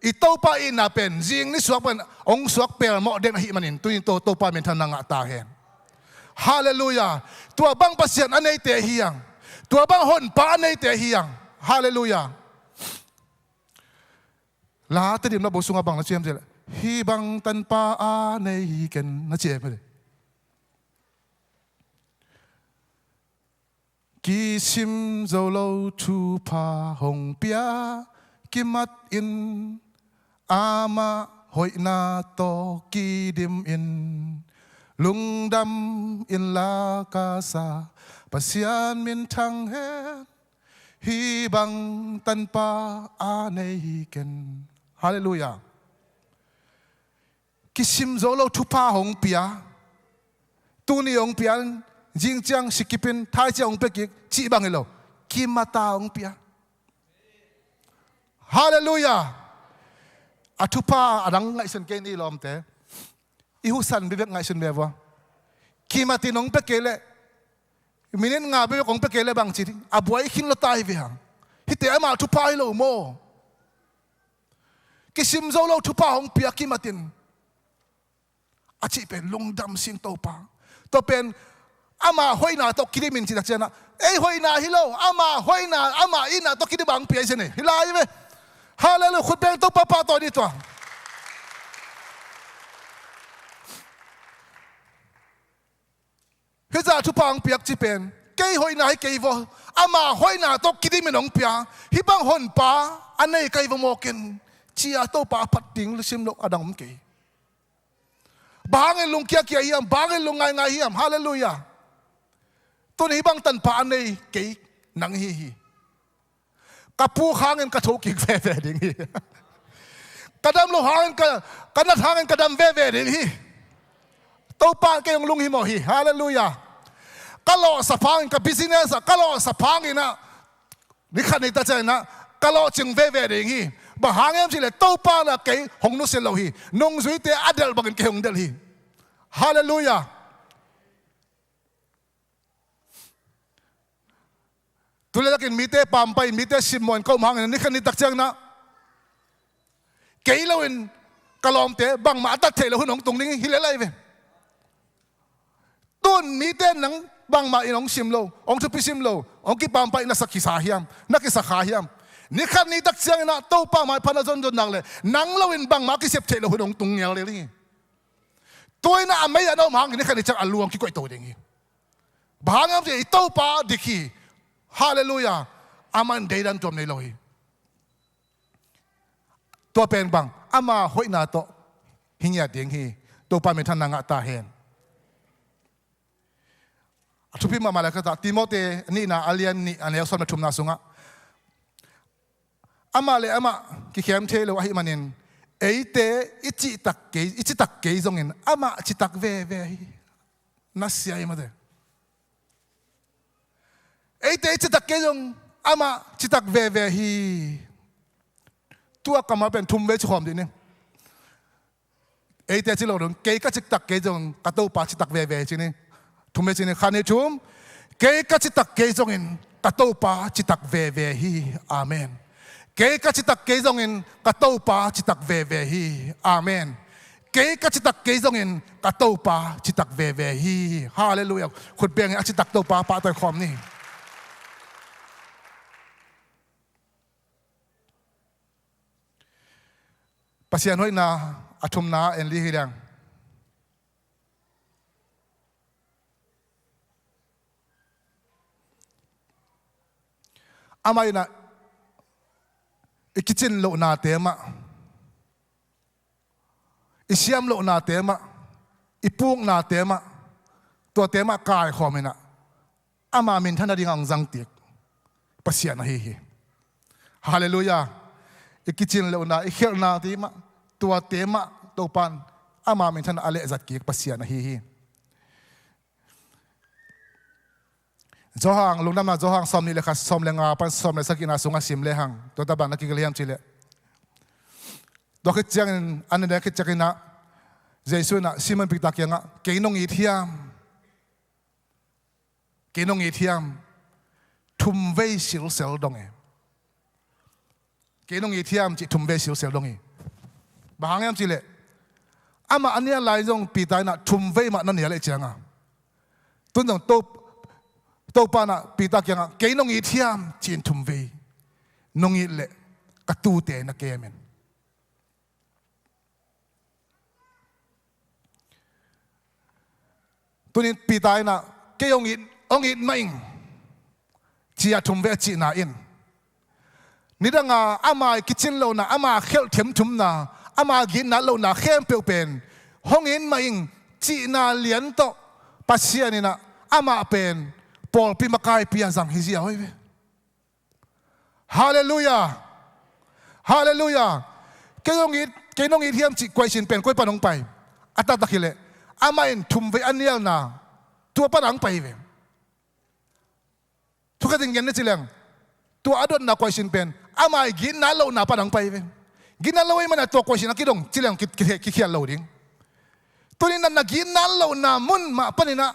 ito pa ina pen jing ni suak pen ong suak per mo den hi manin tu to pa men than nga ta hen hallelujah tua bang pasian anei te hiang tua bang hon pa anei te hiang hallelujah la te dim na bo sunga bang na chem je hi bang tan pa anei ken na che me ki sim zo lo tu pa hong pia ki mat in ama hoi na to ki dim in Lungdam in la casa pasian min thang hen hi bang tan pa anei ken hallelujah kisim zo lo tu pa hong pia tu ni hong pia jing chang sikipin thai chang pe ki chi bang lo ki mata hong pia hallelujah atupa adang ngai sen ke ni lom te ihusan bibek ngai sen bewa ki mati nong pe kele minen nga be kong pe kele bang chi abuai khin lo tai ve hang hite ama atupa lo mo kisim zo lo tupa hong pia ki matin achi pen lungdam sing to pa to pen ama hoina to kidimin chi chana ei hoina hilo ama hoina ama ina to kidibang pia sene hilai ve hallelujah khut beng to pa to ni to heza tu pang piak chi pen kei hoina hai kei vo ama hoina to kidimin ong pia hibang hon pa anei kai vo moken chia to pa pating lu sim lo adang ke bangin lung kia hiam bangin lung ngai hiam hallelujah to ni bang tan pa anei ke nang hi kapu hangin ka thokik veve ding hi kadam lo hangin ka kanat hangin kadam veve ding hi to pa ke lung hi mo hi hallelujah kalo sa phangin ka business kalo sa phangin na ni khan ni ta cha na kalo ching veve ding hi ba hangem si le to pa na ke hong nu se lo hi nong zui te adel bagin ke hong del hi hallelujah tulalakin mite pampay mite simon ko mahangin ni kan ni takchang na keilawin kalom te bang ma atat thelo hunong tungning hilalai ve tun mite nang bang ma inong simlo ong tu pisimlo ong ki pampay na sakisahiam na kisakhahiam ni kan ni takchang na to pa mai panazon don nang le nang lawin bang ma ki sep thelo hunong tungyal le li toy na amay ano mahangin ni kan ni chak aluang ki ko ito ding hi bahangam je ito pa dikhi hallelujah aman daydan tom nei lohi to pen bang ama hoina to hinya ding hi to pa me than nga ta hen atupi ma malaka timote ni na alian ni anel son thum na sunga ama le ama ki khem the lo hi manin eite ichi tak ke zongin ama chi tak ve ve na sia ima de eite chitak kejong ama chitak veve hi tua kama pen thum ve chom di ne eite chilo dong ke ka chitak kejong kato pa chitak veve chi ne thum ve chi ne khane chum ke ka chitak kejong in kato pa chitak veve hi amen ke ka chitak kejong in kato pa chitak veve hi amen ke ka chitak kejong in kato pa chitak veve hi hallelujah khut beng a chitak to pa ta khom ni pasian hoi na athum na en li hirang amai na ikichin lo na tema isiam lo na tema ipung na tema to tema kai khomena ama min thana ding ang jang tik pasian na hi hallelujah ikichin lo na ikhel na tema tua tema topan ama min than ale zat ki pasian na hi zohang lungdam na zohang som ni le kha som le nga pan som le sakina sunga sim le hang to ta ban na ki galiam chile dokit chang an ne ke chakina jesu na simon pikta kyanga keinong I thiam cái nông nghiệp thiam thum vây xíu xéo đông ấy cái nông nghiệp thiam chỉ thum vây xíu xéo đông ấy bà hàng em chỉ lệ ama anh em lại dùng bị tai na thum vây mà nó nhảy lại chẳng à tuân dùng tô pa na bị tai chẳng à cái nông nghiệp thiam chỉ thum vây nông nghiệp lệ cái tu tệ na cái mình tuân in bị tai na cái ông ít mạnh chỉ thum vây chỉ na in nida nga ama kitchen lo na ama khel them thum na ama gin na lo na khem pe pen hongin maing chi na lian to pasiani na ama pen pol pi makai pi azang hizia hoi ve hallelujah hallelujah ke nong it hiam chi kwai sin pen koi panong pai ata takile ama in thum ve anial na tua panang pai ve tu ka ding yan ne chilang tua adon na kwai sin pen ama gin na lo na panang pai ve gin na lo ai mana to kwai sin akidong chilang ki lo ding tunin na gin na lo na mun ma panina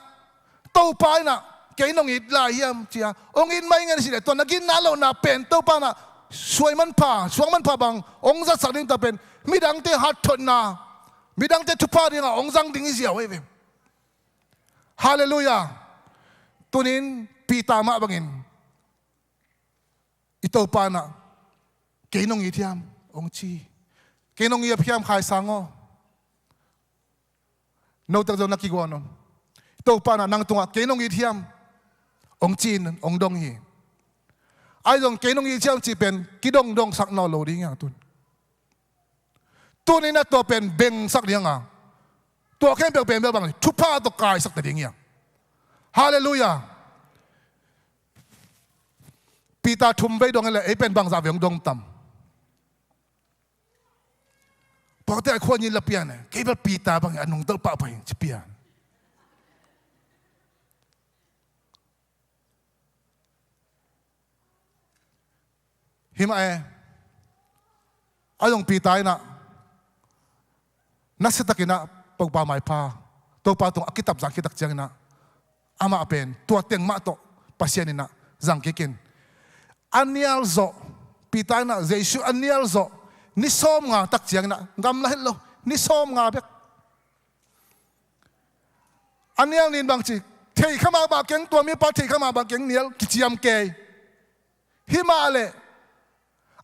to pa na ke nong it la hiam chia ong in mai ngan si le to na gin na lo na pen to pa na suang man pa bang ong za sak ding ta pen midang te hat thon na midang te THUPHA ding ong zang ding isia we ve hallelujah tunin pita ma bangin ito pa na ke nong it hiam ong chi ke nong it hiam khai sango no tak do nakigwanon ito pa na nang tunga ke nong it hiam ong chin ong dong hi ai dong ke nong it hiam chi pen kidong dong sak no lo ding yang tunin na to pen beng sak ding a to khem pe pen bang THUPHA to kai sak ta ding yang hallelujah pita thum bei dong le e pen bang za veng dong tam pok te khon yin la pian ke ba pita bang anung tel pa pai chi pian him ayong pita na nasitakina pagpa mai pa to pa tong akitab jang kitak jang na ama pen tua teng ma to pasien na jang kikin anial zo pita na jesu anial zo ni som nga tak chiang na ngam la hello ni som nga bek anial nin bang chi thei khama ba keng tua mi pa thei khama ba keng nial kichiam ke himale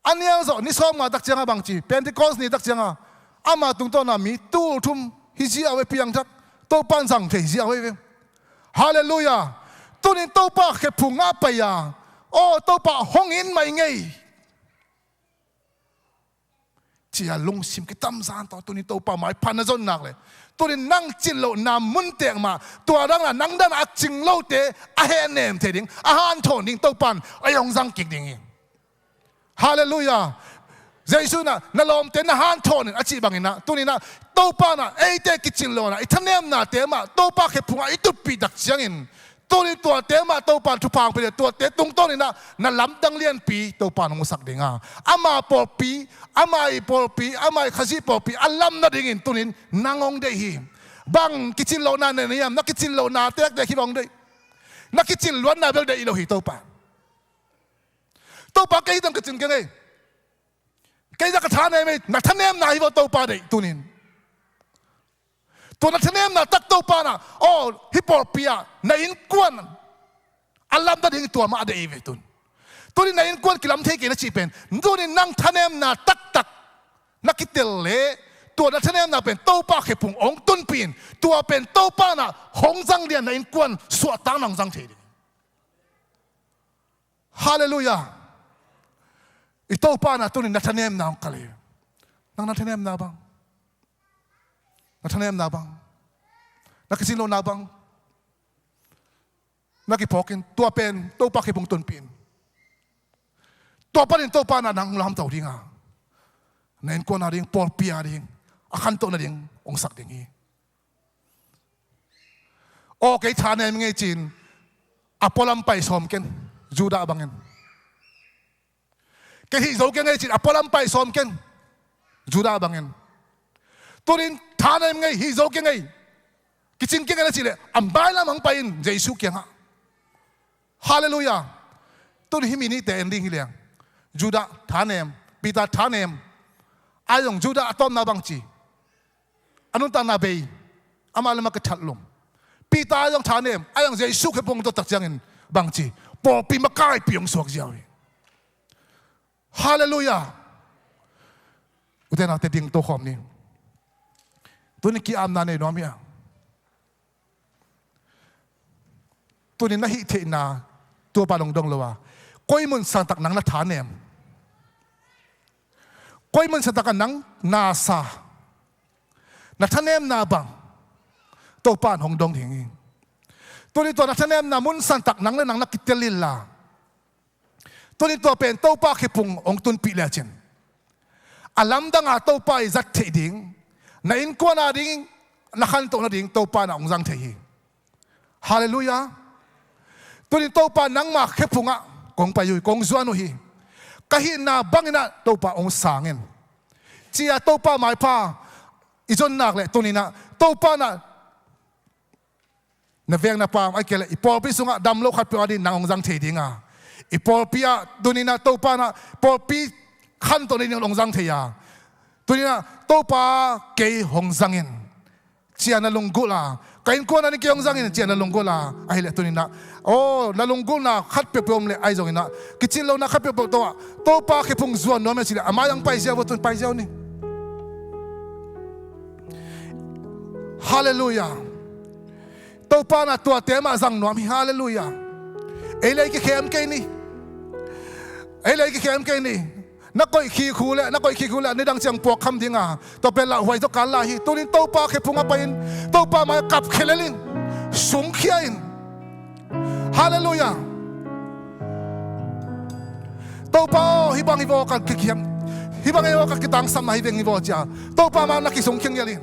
anial zo ni som nga tak chiang bang chi pentecost ni tak chiang ama tung to na mi tu thum hi ji awe piang thak to pan sang thei ji awe hallelujah tunin to pa khe phunga pa ya o to pa hongin mai ngei chia lung sim ki tam san to tunin to pa mai pan zon nak le tunin nang chin lo na mun tek ma tua dang la nang dan ak ching lo te a he nem the ding a han thon ding to pan ayong jang kik ding hallelujah jesu na lom te na han thon a chi bangina tunina to pa na e te ki chin lo na i thanem na te ma to pa khe phunga i tu pi dak chiangin tunin to te ma to pa THUPHA pe to te tung to ni na lam dang lian pi to pa nong sak dinga ama pol pi ama i pol pi ama i khasi pol pi alam na dingin tunin nangong de hi bang ki chin lo na ne yam na ki chin lo na tek de hi bang de na ki chin luan na bel de i lo hi to pa ke dang ki chin ke ngai cái gì cái thằng này mày nát thằng em này vào tàu pa đấy tunin tuần nát thằng em nát tắc tàu pa na hippopia na in quan alam ta ding tua ma đấy về tunin na in quan kilam thế kia nó chỉ pen tunin nang thằng em nát tắc na kitel le tuần nát thằng em nát pen tàu pa khép phung ong tun pin tua pen tàu pa na hong zang lian na in quan suat tang nang zang thế hallelujah ito pa na tunin nathanem na ang kali nang nathanem na bang nakisilo na bang nakipokin tua pen to pa kipong tunpin tua pa rin to pa na nang lam tau dinga nain ko na ring pol pia ring akan to na ring ong sak dingi okay thanem ngai chin apolam pai som ken juda bangin cái hi dấu cái ngay chỉ apolam pai som ken juda bangin tunin thán em ngay hi dấu cái ngay cái chín cái ngay chỉ là bai la mang pai in jesu kiang ha Hallelujah. Tôi hi mini te ending hilang. Juda thanem, Peter thanem. Ayong Juda atom na bangchi. Anong ta na bay? Amalama ka chatlom. Peter ayong thanem, ayong Jesus ke pong to takjangin bangchi. Po pi makai piong suak jawi. Hallelujah. Uten na te ding to khom ni. Tôi ki am na ne no mia. Tôi na hi the na tua pa long dong lowa. Koi mun santak nang na thanem. Koi mun santak nang nasa. Na thanem na bang. To pan hong dong hingi. Tôi to na thanem na mun santak nang na nang nakitelila. Tôi to pen to pa khepung ong tun pi la chen. Alam da nga to pa izat the ding. Na in ko na ding na khan to na ding to pa na ong jang the hi. Hallelujah. Tôi to pa nang ma khepunga kong pa yu kong zuano hi. Kahi na bangina to pa ong sangin. Chia to pa mai pa ijon nak le tuni na to pa na veng na pa ai kele ipol pi sunga damlo khat pi adin nang ong jang the dinga. Ipol pia tuni na to pa na pol pi khan to ni ong jang the ya. Tuni na to pa ke hong jangin. Chia na lunggula. Kain ko na ni kiyong zangin chia na lunggul la ay le tunin na oh na lunggul na khat pe pom le ay zong na kitchen lo na khat pe pom to pa ke pung zuan no me sila amayang pai sia botun pai sia ni. Hallelujah. To pa na tua tema zang no mi hallelujah. Elai ke kem ke ni. Elai ke kem ke ni. Na koi khi khu le ni dang chang pok kham dinga to pe la hoi to kan la hi tunin to pa ke punga pain to pa mai kap khelelin sung khiain. Hallelujah. To pa hi bang hi vo kan ki khiam hi bang hi vo kan ki tang sam hi beng hi vo cha to pa ma na ki sung khiang yalin